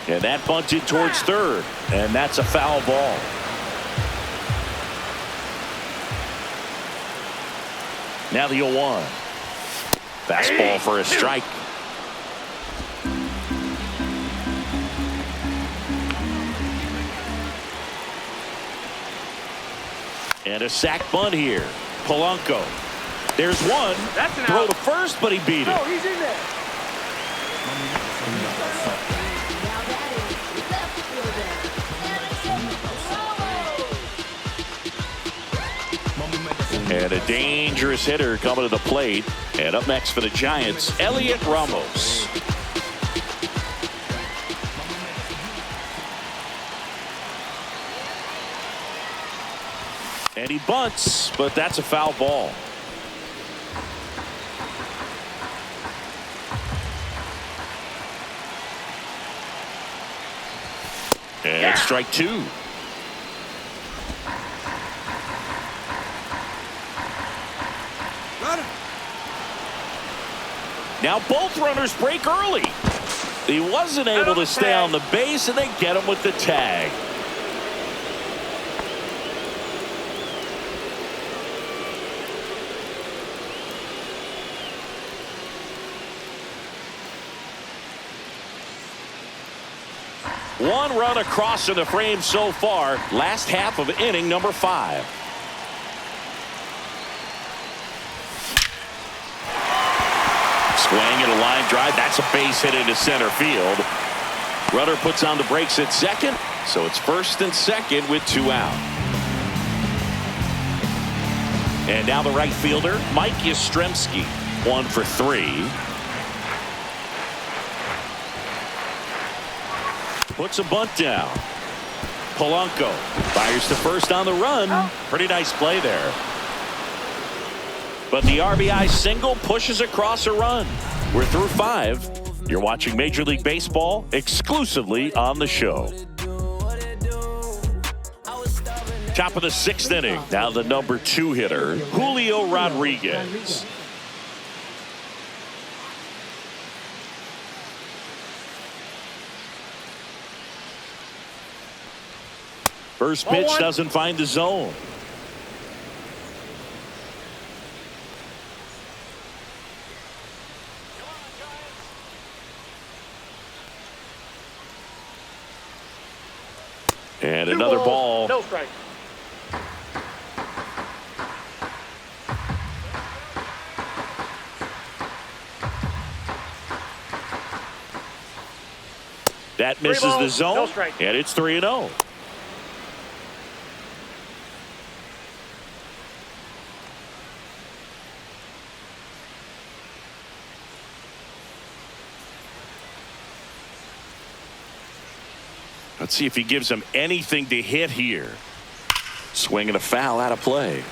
And that bunted towards third. And that's a foul ball. Now the 0-1. Fastball for a strike. And a sac bunt here. Polanco. There's one. That's an Throw out. to first, but he beat it. No, he's in there. And a dangerous hitter coming to the plate. And up next for the Giants, Elliot Ramos. And he bunts, but that's a foul ball. And it's strike 2. Now both runners break early. He wasn't able to stay on the base, and they get him with the tag. One run across in the frame so far. Last half of inning number 5. Swing and a line drive. That's a base hit into center field. Rudder puts on the brakes at second. So it's first and second with 2 out. And now the right fielder, Mike Yastrzemski. 1 for 3. Puts a bunt down. Polanco fires to first on the run. Pretty nice play there. But the RBI single pushes across a run. We're through 5. You're watching Major League Baseball exclusively on the show. Top of the 6th inning. Now the number 2 hitter, Julio Rodriguez. First pitch doesn't find the zone. And another ball. No strike. That misses the zone. No strike. And it's 3-0. Let's see if he gives him anything to hit here. Swinging a foul out of play.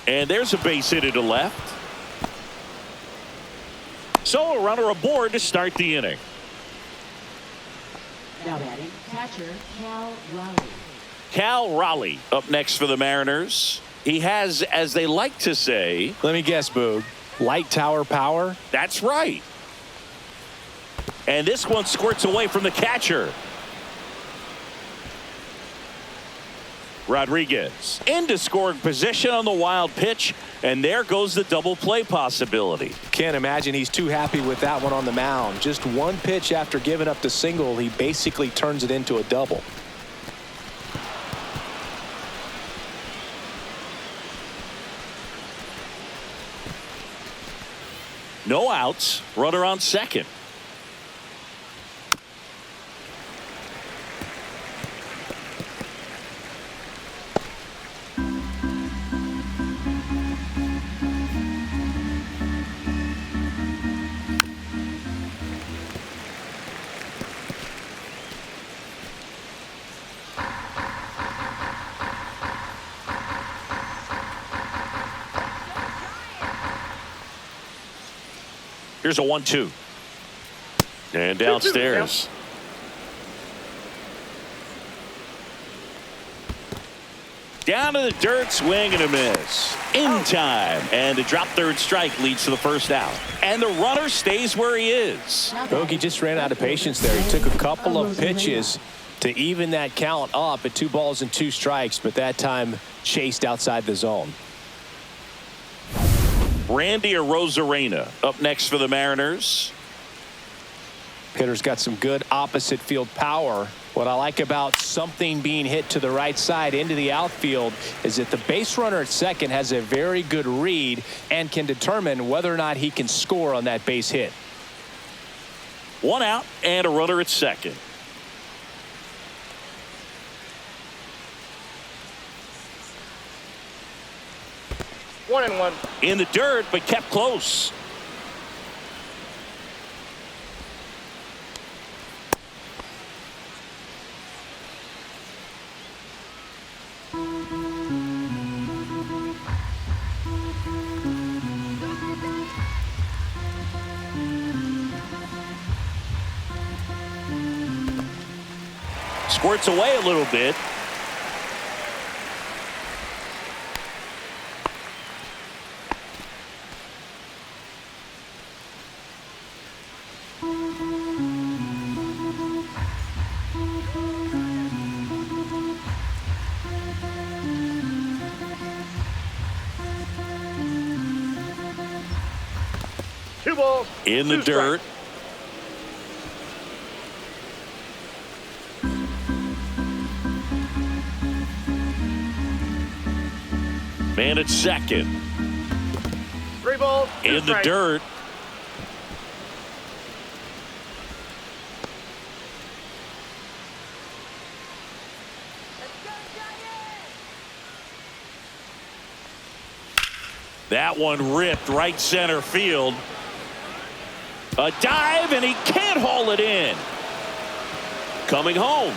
And there's a base hit to left. So a runner aboard to start the inning. Now batting, catcher Cal Raleigh. Cal Raleigh up next for the Mariners. He has, as they like to say, let me guess, Boog, light tower power? That's right. And this one squirts away from the catcher. Rodriguez into scoring position on the wild pitch, and there goes the double play possibility. Can't imagine he's too happy with that one on the mound. Just one pitch after giving up the single, he basically turns it into a double. No outs, runner on second. Here's a 1-2. And downstairs. Down to the dirt, swing and a miss. In time. And the drop third strike leads to the first out. And the runner stays where he is. Bogey just ran out of patience there. He took a couple of pitches to even that count up at 2 balls and 2 strikes, but that time chased outside the zone. Randy Arozarena up next for the Mariners. Hitter's got some good opposite field power. What I like about something being hit to the right side into the outfield is that the base runner at second has a very good read and can determine whether or not he can score on that base hit. 1 out and a runner at second. One and one. In the dirt, but kept close. Squirts away a little bit. Two balls. In the dirt. Man at second. 3 balls. 2 In the strikes. dirt. That one ripped right center field. A dive, and he can't haul it in. Coming home.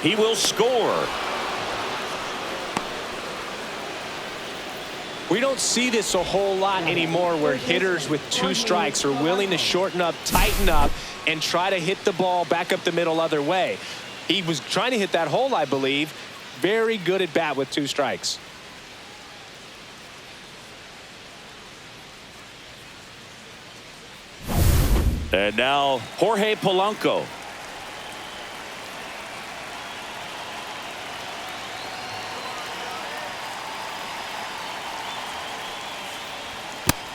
He will score. We don't see this a whole lot anymore where hitters with 2 strikes are willing to shorten up, tighten up, and try to hit the ball back up the middle other way. He was trying to hit that hole, I believe. Very good at bat with 2 strikes. And now Jorge Polanco.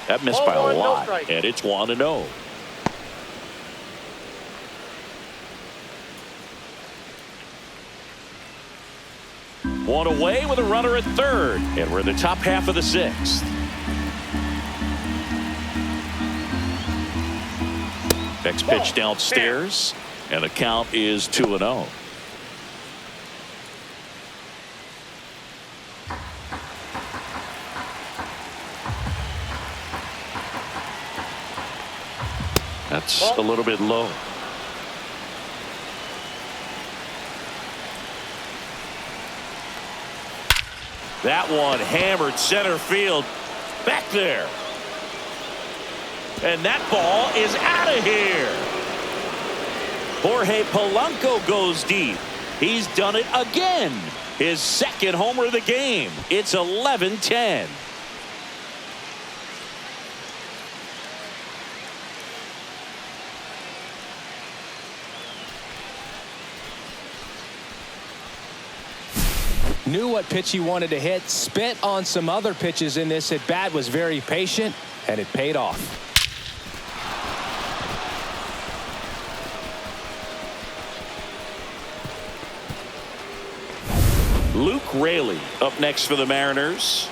That missed by a lot, and it's 1-0. One away with a runner at third, and we're in the top half of the 6th. Next pitch downstairs, and the count is 2-0. That's a little bit low. That one hammered center field back there. And that ball is out of here. Jorge Polanco goes deep. He's done it again. His second homer of the game. It's 11-10. Knew what pitch he wanted to hit, spent on some other pitches in this at bat, was very patient, and it paid off. Luke Raley up next for the Mariners.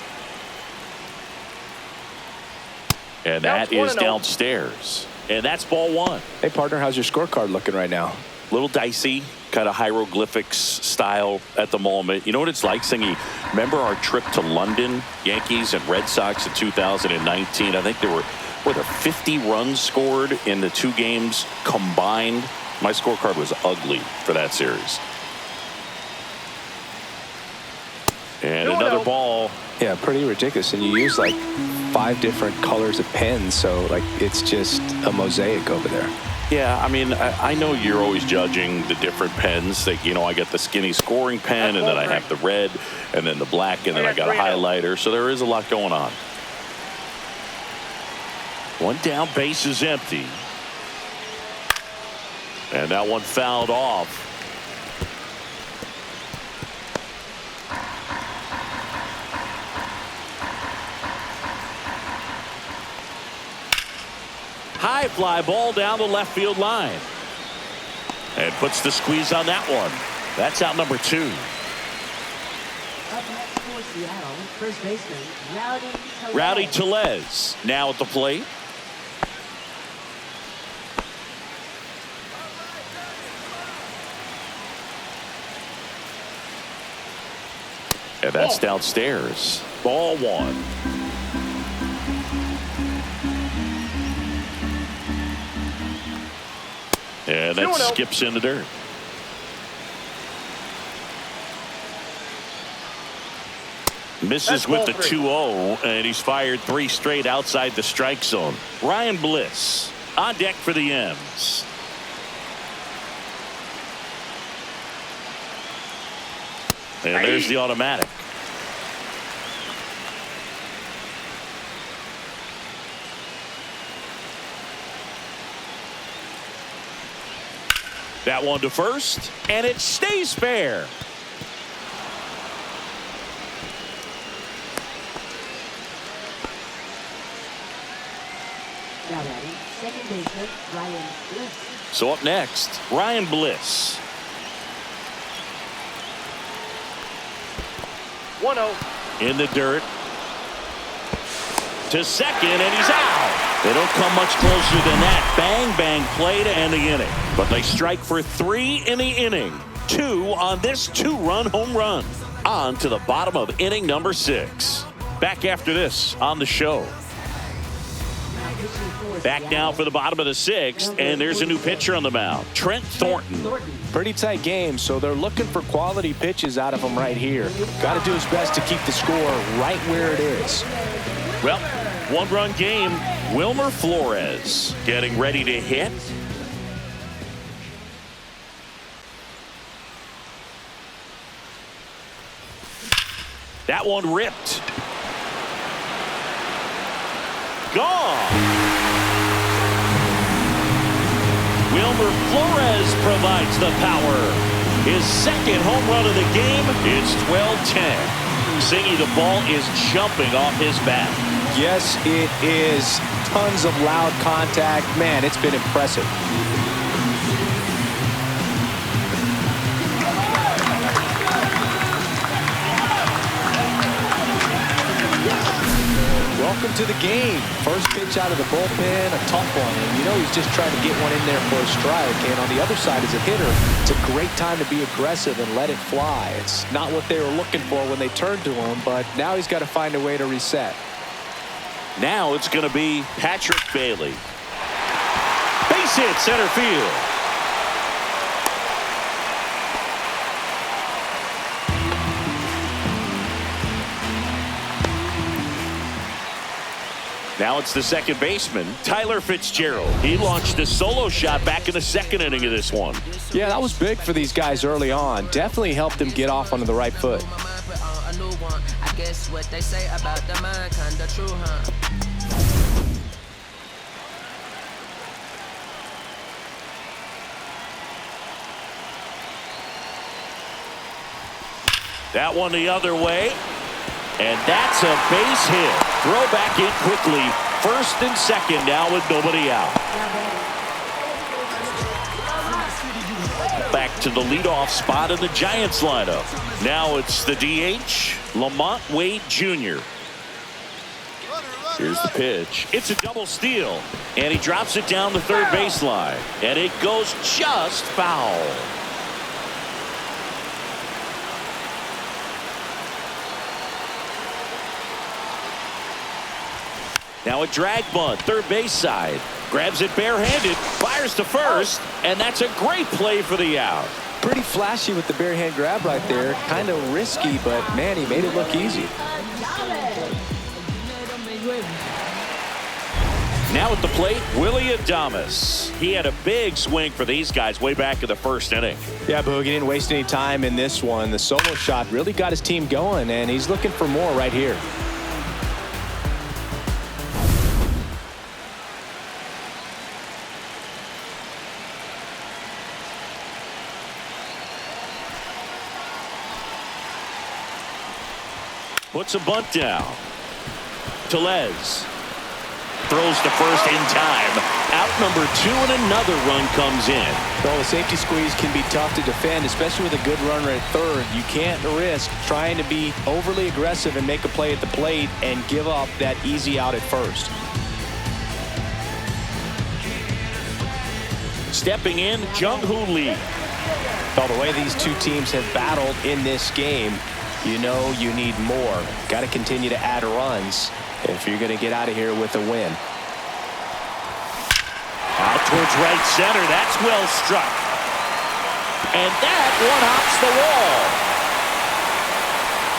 And that is downstairs. And that's ball one. Hey, partner, how's your scorecard looking right now? Little dicey, kind of hieroglyphics style at the moment. You know what it's like, Singy? Remember our trip to London, Yankees and Red Sox in 2019? I think there were 50 runs scored in the two games combined. My scorecard was ugly for that series. And another ball. Yeah, pretty ridiculous. And you use like 5 different colors of pens, so like it's just a mosaic over there. Yeah, I mean, I know you're always judging the different pens. That, you know, I get the skinny scoring pen, and then I have the red, and then the black, and then I got a highlighter. So there is a lot going on. One down, base is empty. And that one fouled off. High fly ball down the left field line. And puts the squeeze on that one. That's out number 2. Up next for Seattle, first baseman, Rowdy Tellez now at the plate. And that's downstairs. Ball 1. And that skips in the dirt. Misses with the 2-0, and he's fired 3 straight outside the strike zone. Ryan Bliss on deck for the M's. And there's the automatic. That one to first, and it stays fair. Now batting, second baseman, Ryan Bliss. So up next, Ryan Bliss. 1-0. In the dirt. To second, and he's out. They don't come much closer than that. Bang, bang play to end the inning. But they strike for 3 in the inning. 2 on this 2-run home run. On to the bottom of inning number 6. Back after this on the show. Back now for the bottom of the 6th, and there's a new pitcher on the mound, Trent Thornton. Pretty tight game, so they're looking for quality pitches out of him right here. Got to do his best to keep the score right where it is. Well, 1-run game. Wilmer Flores getting ready to hit. That one ripped. Gone. Wilmer Flores provides the power. His second home run of the game. It's 12-10. Singy, the ball is jumping off his bat. Yes, it is. Tons of loud contact. Man, it's been impressive. Welcome to the game. First pitch out of the bullpen, a tough one. And you know he's just trying to get one in there for a strike. And on the other side as a hitter, it's a great time to be aggressive and let it fly. It's not what they were looking for when they turned to him, but now he's got to find a way to reset. Now it's going to be Patrick Bailey. Base hit center field. Now it's the second baseman, Tyler Fitzgerald. He launched a solo shot back in the second inning of this one. Yeah, that was big for these guys early on. Definitely helped them get off onto the right foot. I guess what they say about the mind kinda true, huh? That one the other way. And that's a base hit. Throw back in quickly. First and second now with nobody out. Back to the leadoff spot in the Giants lineup. Now it's the DH, Lamont Wade Jr. Here's the pitch. It's a double steal. And he drops it down the third baseline. And it goes just foul. Now a drag bunt, third base side. Grabs it barehanded, fires to first, and that's a great play for the out. Pretty flashy with the bare hand grab right there. Kind of risky, but man, he made it look easy. Now at the plate, Willie Adames. He had a big swing for these guys way back in the first inning. Yeah, Boog, he didn't waste any time in this one. The solo shot really got his team going, and he's looking for more right here. Puts a bunt down. Tellez throws to first in time. Out number 2 and another run comes in. Well, the safety squeeze can be tough to defend, especially with a good runner at third. You can't risk trying to be overly aggressive and make a play at the plate and give up that easy out at first. Stepping in, Jung-Hoo Lee. Well, the way these two teams have battled in this game, you know you need more. Got to continue to add runs if you're going to get out of here with a win. Out towards right center. That's well struck. And that one hops the wall.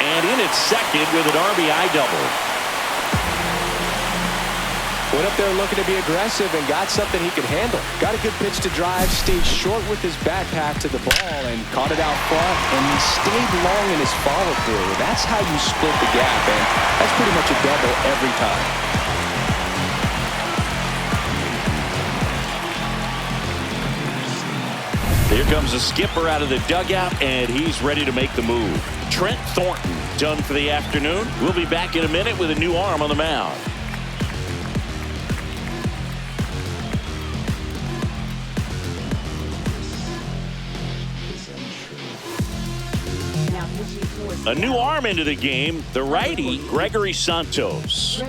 And in at second with an RBI double. Went up there looking to be aggressive and got something he could handle. Got a good pitch to drive, stayed short with his back path to the ball and caught it out front, and he stayed long in his follow through. That's how you split the gap, and that's pretty much a double every time. Here comes the skipper out of the dugout, and he's ready to make the move. Trent Thornton done for the afternoon. We'll be back in a minute with a new arm on the mound. A new arm into the game, the righty, Gregory Santos.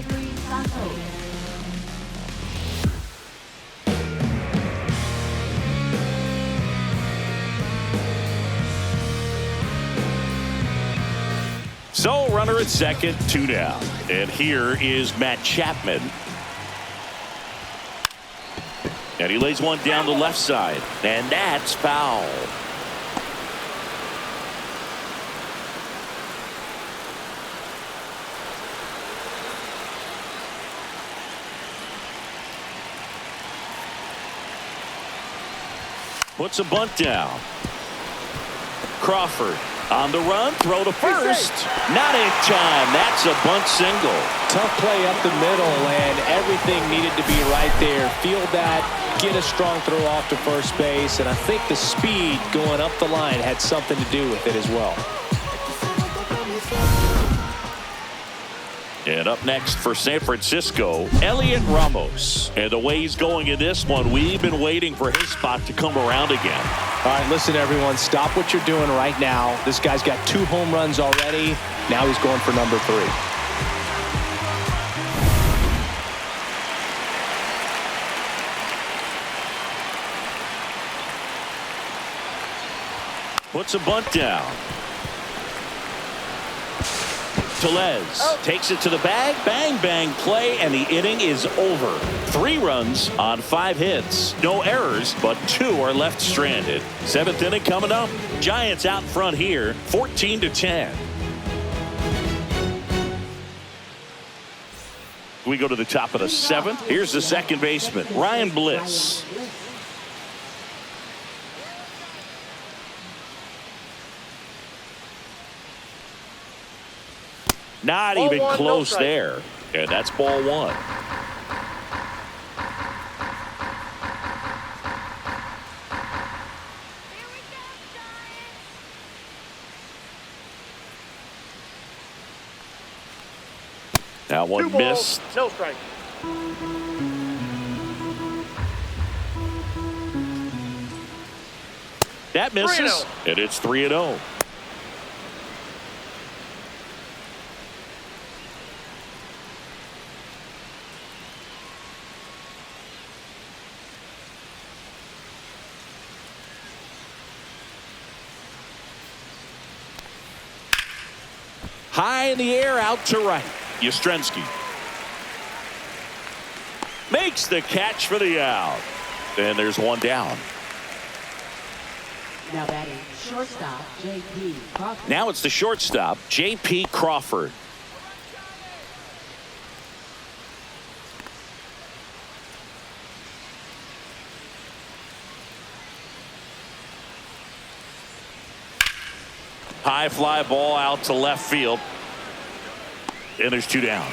So, runner at second, 2 down. And here is Matt Chapman. And he lays one down the left side. And that's foul. Puts a bunt down. Crawford on the run, throw to first. Not in time. That's a bunt single. Tough play up the middle, and everything needed to be right there. Field that, get a strong throw off to first base, and I think the speed going up the line had something to do with it as well. And up next for San Francisco, Elliot Ramos. And the way he's going in this one, we've been waiting for his spot to come around again. All right, listen, everyone, stop what you're doing right now. This guy's got 2 home runs already. Now he's going for number 3. Puts a bunt down. Tellez takes it to the bag, bang, bang, play, and the inning is over. 3 runs on 5 hits. No errors, but 2 are left stranded. 7th inning coming up. Giants out front here, 14-10. We go to the top of the 7th. Here's the second baseman, Ryan Bliss. Not Ball even one, no close strike. there. And that's ball 1. That 2 one balls, missed. no strike. That misses. 3-0. And it's 3-0. High in the air, out to right. Yastrzemski makes the catch for the out. And there's one down. Now batting shortstop J.P. Crawford. Now it's the shortstop, J.P. Crawford. High fly ball out to left field. And there's 2 down.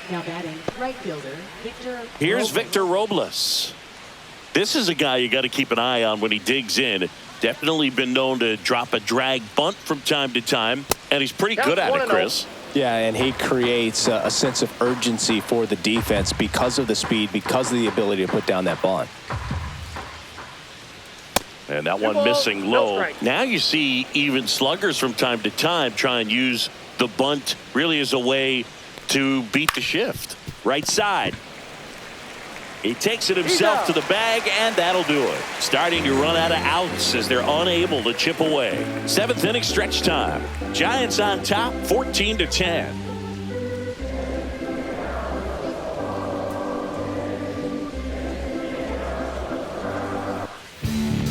Now batting right fielder Victor. Here's Robles. Victor Robles. This is a guy you got to keep an eye on when he digs in. Definitely been known to drop a drag bunt from time to time. And he's pretty good at it, Chris. Yeah, and he creates a sense of urgency for the defense because of the speed, because of the ability to put down that bunt. And that 2 one balls, missing no low. strike. Now you see even sluggers from time to time try and use the bunt really as a way to beat the shift. Right side. He takes it himself to the bag, and that'll do it. Starting to run out of outs as they're unable to chip away. 7th inning stretch time. Giants on top, 14-10.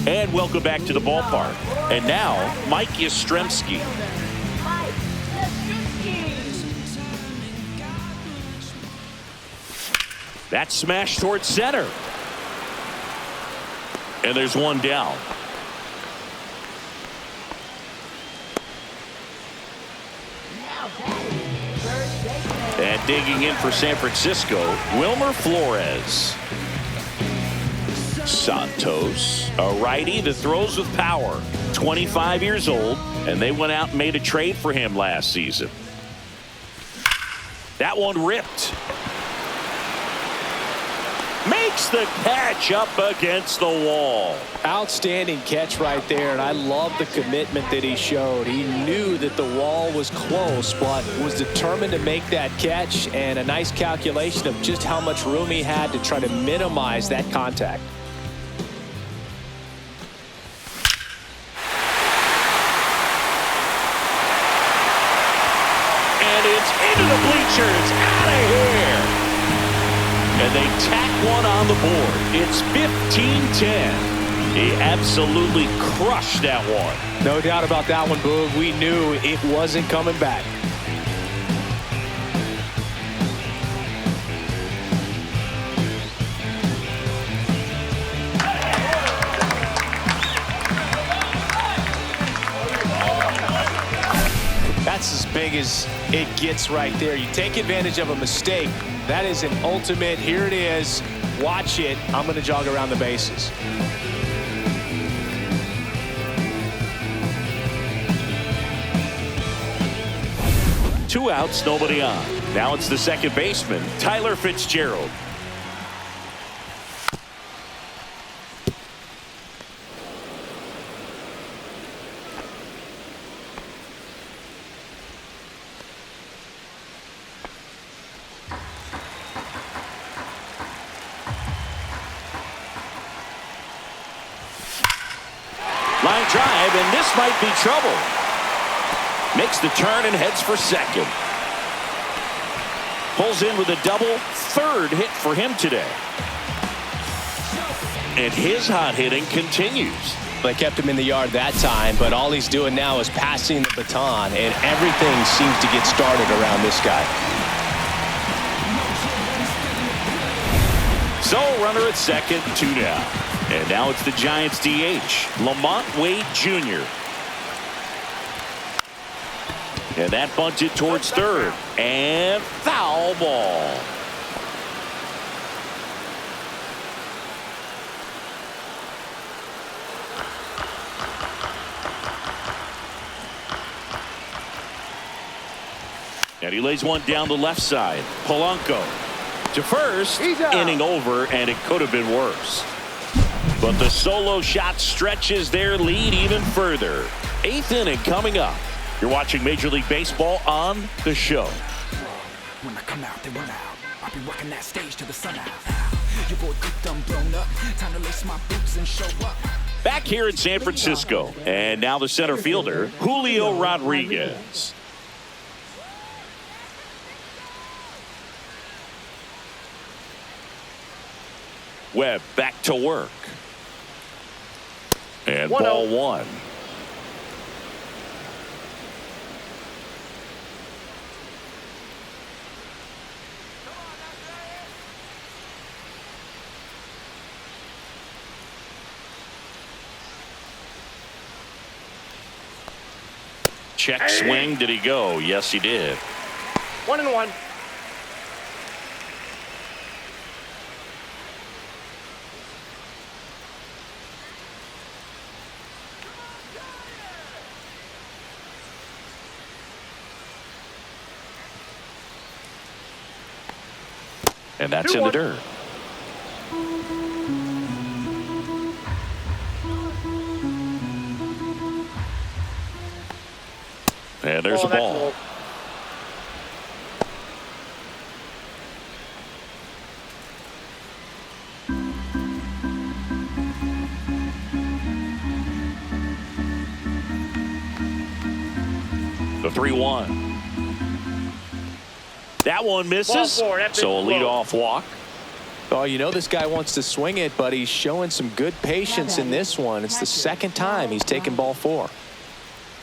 And welcome back to the ballpark. And now, Mike Yastrzemski. That smash towards center. And there's one down. And digging in for San Francisco, Wilmer Flores. Santos, a righty that throws with power. 25 years old, and they went out and made a trade for him last season. That one ripped. Makes the catch up against the wall. Outstanding catch right there, and I love the commitment that he showed. He knew that the wall was close, but was determined to make that catch, and a nice calculation of just how much room he had to try to minimize that contact. And it's into the bleachers, out of here. And they tack one on the board. It's 15-10. He absolutely crushed that one. No doubt about that one, Boog. We knew it wasn't coming back. That's as big as it gets right there. You take advantage of a mistake. That is an ultimate, here it is, watch it, I'm going to jog around the bases. Two outs, nobody on. Now it's the second baseman, Tyler Fitzgerald. Line drive, and this might be trouble. Makes the turn and heads for second. Pulls in with a double, third hit for him today. And his hot hitting continues. They kept him in the yard that time, but all he's doing now is passing the baton, and everything seems to get started around this guy. So, runner at second, 2 down. And now it's the Giants DH, Lamont Wade Jr. And that bunted towards third. And foul ball. And he lays one down the left side. Polanco to first. Inning over, and it could have been worse. But the solo shot stretches their lead even further. 8th inning coming up. You're watching Major League Baseball on The Show. When I come out, they run out. I'll be rocking that stage to the sun out. Your boy cooked, I'm blown up. Time to lace my boots and show up. Back here in San Francisco. And now the center fielder, Julio Rodriguez. Webb back to work. And ball 1. Check swing. Did he go? Yes, he did. 1-1. And that's in the dirt. And there's a ball. The 3-1. That one misses, so a leadoff walk. Oh, you know this guy wants to swing it, but he's showing some good patience in this one. It's the second time he's taken ball 4.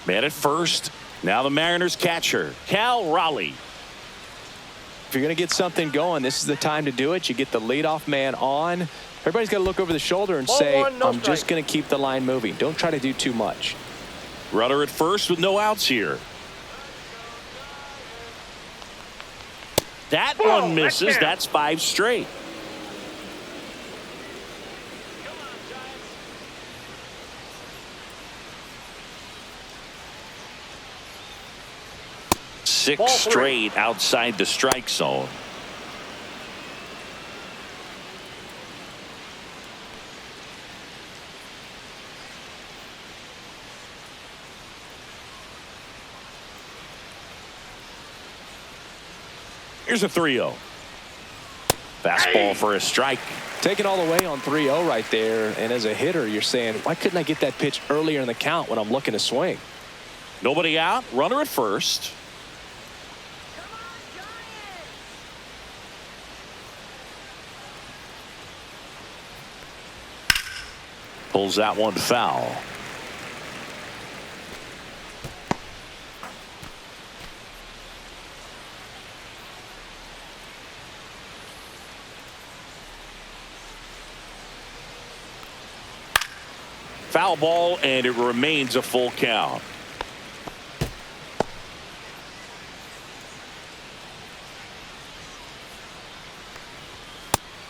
Man at first. Now the Mariners catcher, Cal Raleigh. If you're going to get something going, this is the time to do it. You get the leadoff man on. Everybody's got to look over the shoulder and say, I'm just going to keep the line moving. Don't try to do too much. Runner at first with no outs here. That one misses. That's 5 straight. Six straight outside the strike zone. Here's a 3-0. Fastball for a strike. Take it all the way on 3-0 right there. And as a hitter, you're saying, why couldn't I get that pitch earlier in the count when I'm looking to swing? Nobody out. Runner at first. Pulls that one foul. Foul ball, and it remains a full count.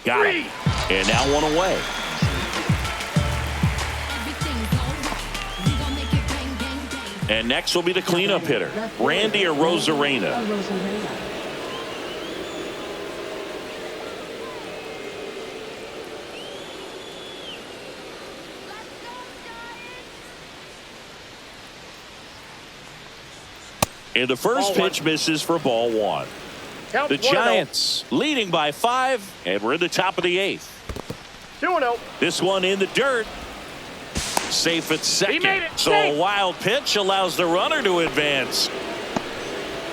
Got it. And now one away. And next will be the cleanup hitter, Randy Arozarena. And the first pitch misses for ball 1. The Giants leading by 5, and we're in the top of the 8th. 2-0. This one in the dirt. Safe at second. So a wild pitch allows the runner to advance.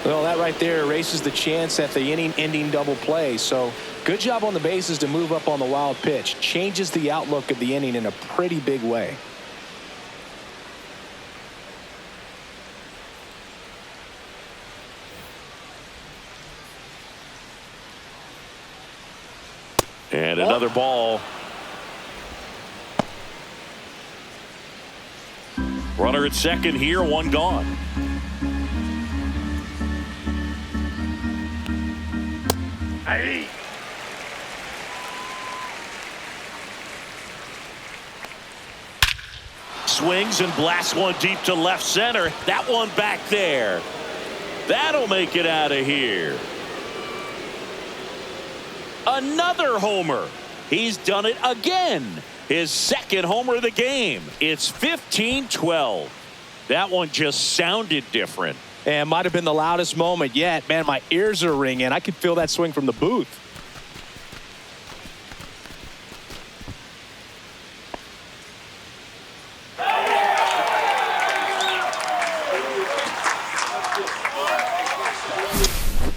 Well, that right there erases the chance at the inning-ending double play. So good job on the bases to move up on the wild pitch. Changes the outlook of the inning in a pretty big way. And another ball. Runner at second here, one gone. Hey. Swings and blasts one deep to left center. That one back there. That'll make it out of here. Another homer. He's done it again. His second homer of the game. It's 15-12. That one just sounded different. And might have been the loudest moment yet. Man, my ears are ringing. I could feel that swing from the booth.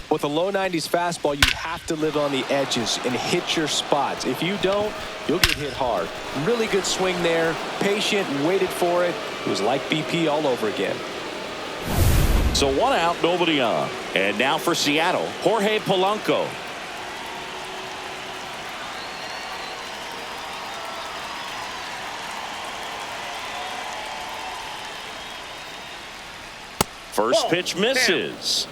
With a low 90s fastball, you have to live on the edges and hit your spots. If you don't, you'll get hit hard. Really good swing there. Patient, waited for it. It was like BP all over again. So one out, nobody on. And now for Seattle, Jorge Polanco. First pitch misses.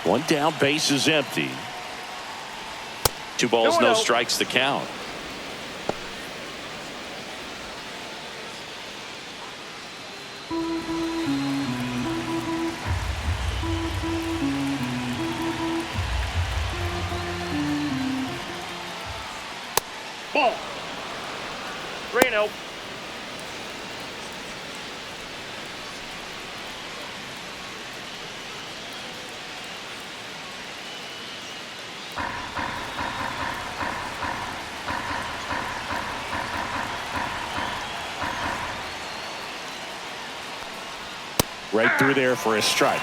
One down, base is empty. 2 balls, no strikes, the count. Ball. 3-0. Right through there for a strike.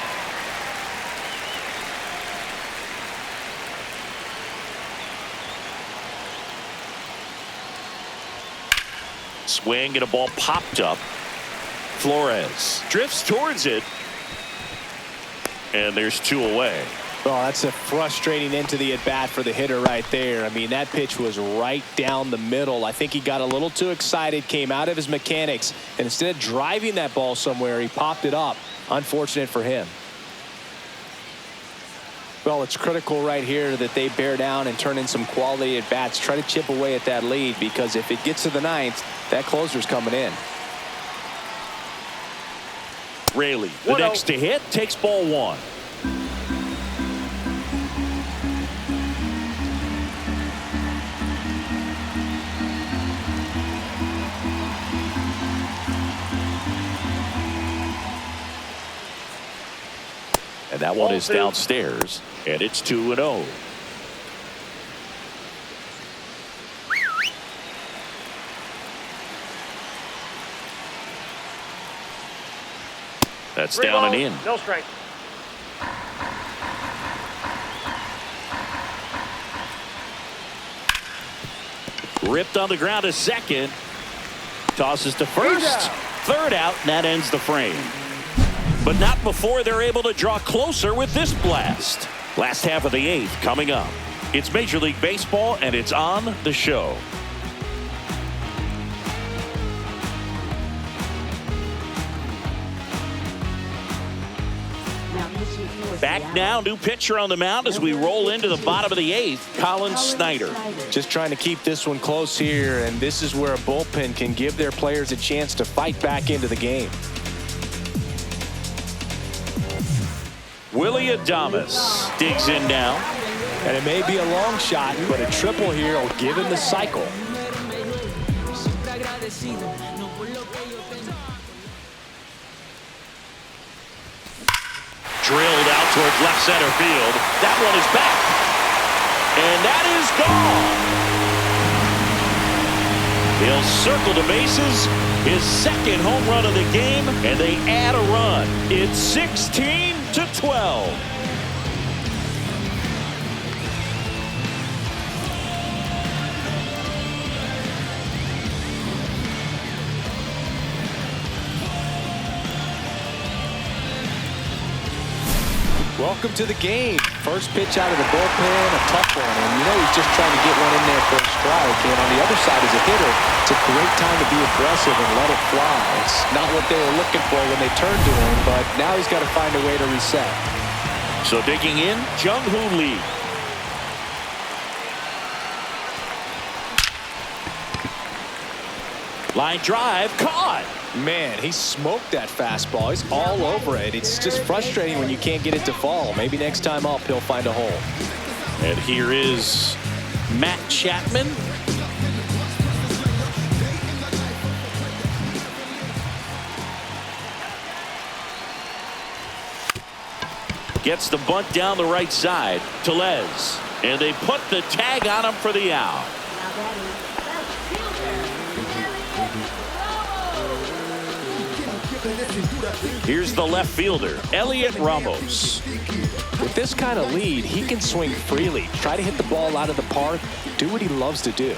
Swing and a ball popped up. Flores drifts towards it. And there's 2 away. Oh, that's a frustrating end to the at-bat for the hitter right there. I mean, that pitch was right down the middle. I think he got a little too excited, came out of his mechanics, and instead of driving that ball somewhere, he popped it up. Unfortunate for him. Well, it's critical right here that they bear down and turn in some quality at-bats. Try to chip away at that lead, because if it gets to the 9th, that closer's coming in. Raley, the next to hit, takes ball 1. And that one is downstairs, and it's 2-0. That's down and in. No strike. Ripped on the ground to second. Tosses to first. Third out, and that ends the frame. But not before they're able to draw closer with this blast. Last half of the 8th coming up. It's Major League Baseball, and it's on the show. Back now, new pitcher on the mound as we roll into the bottom of the 8th, Colin Snyder. Just trying to keep this one close here, and this is where a bullpen can give their players a chance to fight back into the game. Willie Adames digs in now. And it may be a long shot, but a triple here will give him the cycle. Drilled out towards left center field. That one is back. And that is gone. He'll circle the bases. His second home run of the game, and they add a run. It's 16-12. Welcome to the game. First pitch out of the bullpen, a tough one. And you know he's just trying to get one in there for a strike. And on the other side as a hitter, it's a great time to be aggressive and let it fly. It's not what they were looking for when they turned to him, but now he's got to find a way to reset. So digging in, Jung-Hoo Lee. Line drive, caught. Man, he smoked that fastball. He's all over it. It's just frustrating when you can't get it to fall. Maybe next time up, he'll find a hole. And here is Matt Chapman. Gets the bunt down the right side. Tellez. And they put the tag on him for the out. Here's the left fielder, Elliot Ramos. With this kind of lead, he can swing freely, try to hit the ball out of the park, do what he loves to do.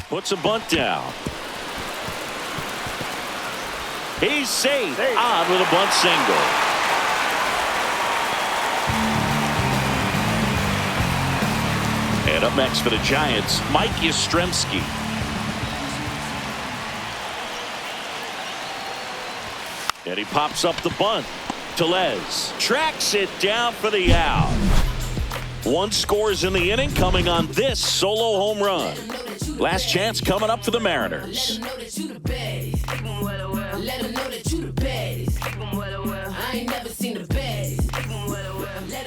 Puts a bunt down. He's safe. On with a bunt single. And up next for the Giants, Mike Yastrzemski. And he pops up the bunt. Tellez tracks it down for the out. One scores in the inning coming on this solo home run. Last chance coming up for the Mariners.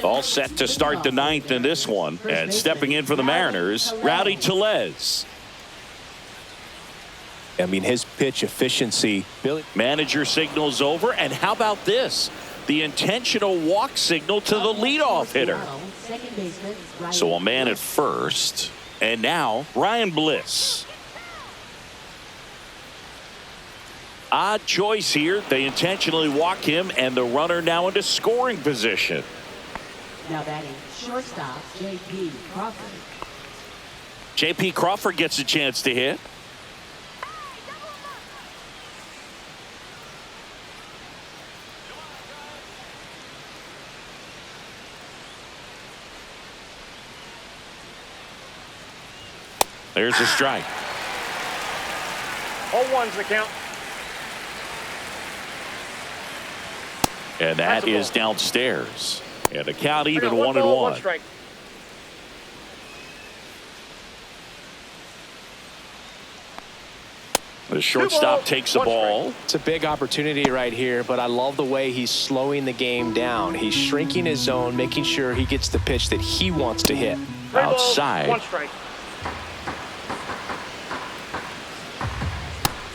All set to start the ninth in this one. And stepping in for the Mariners, Rowdy Tellez. I mean, his pitch efficiency. Manager signals over, and how about this? The intentional walk signal to the leadoff hitter. So a man at first, and now Ryan Bliss. Odd choice here. They intentionally walk him, and the runner now into scoring position. Now batting shortstop J.P. Crawford. J.P. Crawford gets a chance to hit. There's a strike. 0-1's the count. And that is downstairs. And the count even 1-1. 1 strike. The shortstop takes the ball. It's a big opportunity right here, but I love the way he's slowing the game down. He's shrinking his zone, making sure he gets the pitch that he wants to hit. Outside. 1 strike.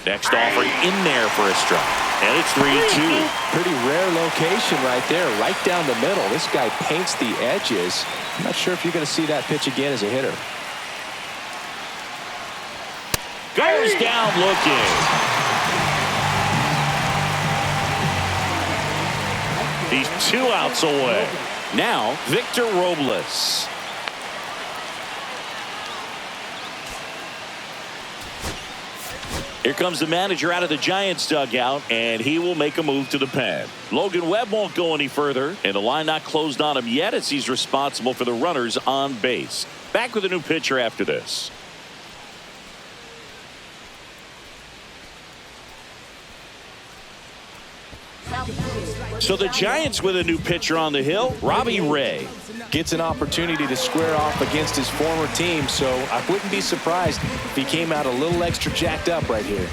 Next offering in there for a strike. And it's 3-2. Pretty rare location right there, right down the middle. This guy paints the edges. I'm not sure if you're going to see that pitch again as a hitter. Goes down looking. He's 2 outs away. Now Victor Robles. Here comes the manager out of the Giants dugout, and he will make a move to the pen. Logan Webb won't go any further, and the line not closed on him yet as he's responsible for the runners on base. Back with a new pitcher after this. So the Giants with a new pitcher on the hill, Robbie Ray. Gets an opportunity to square off against his former team, so I wouldn't be surprised if he came out a little extra jacked up right here.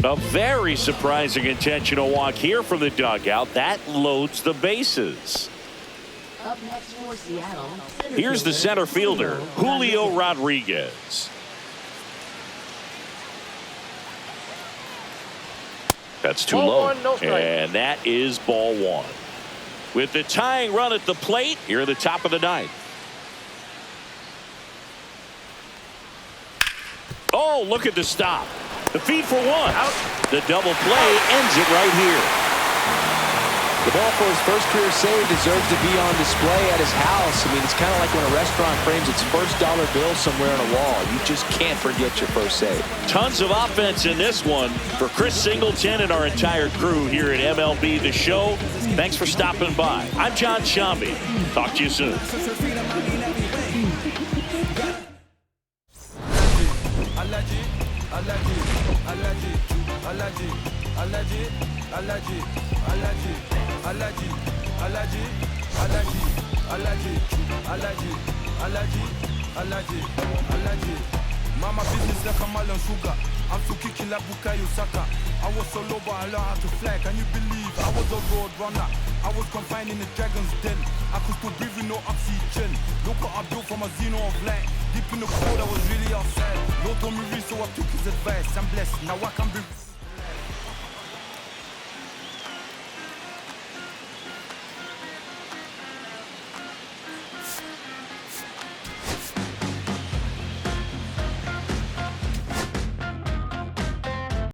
A very surprising intentional walk here from the dugout. That loads the bases. Up next for Seattle. Here's the center fielder, Julio Rodriguez. That's too low. And that is ball 1. With the tying run at the plate, here at the top of the ninth. Oh, look at the stop. The feed for 1. Out. The double play ends it right here. The ball for his first career save deserves to be on display at his house. I mean, it's kind of like when a restaurant frames its first dollar bill somewhere on a wall. You just can't forget your first save. Tons of offense in this one for Chris Singleton and our entire crew here at MLB The Show. Thanks for stopping by. I'm John Shambi. Talk to you soon. Mama business like a melon sugar. I'm still kicking like Bukayo Saka. I was so low but I learned how to fly. Can you believe I was a road runner? I was confined in the dragon's den. I could still breathe with no oxygen. Look what I built from a xeno of light. Deep in the cold I was really outside. Lord told me read so I took his advice. I'm blessed, now I can breathe.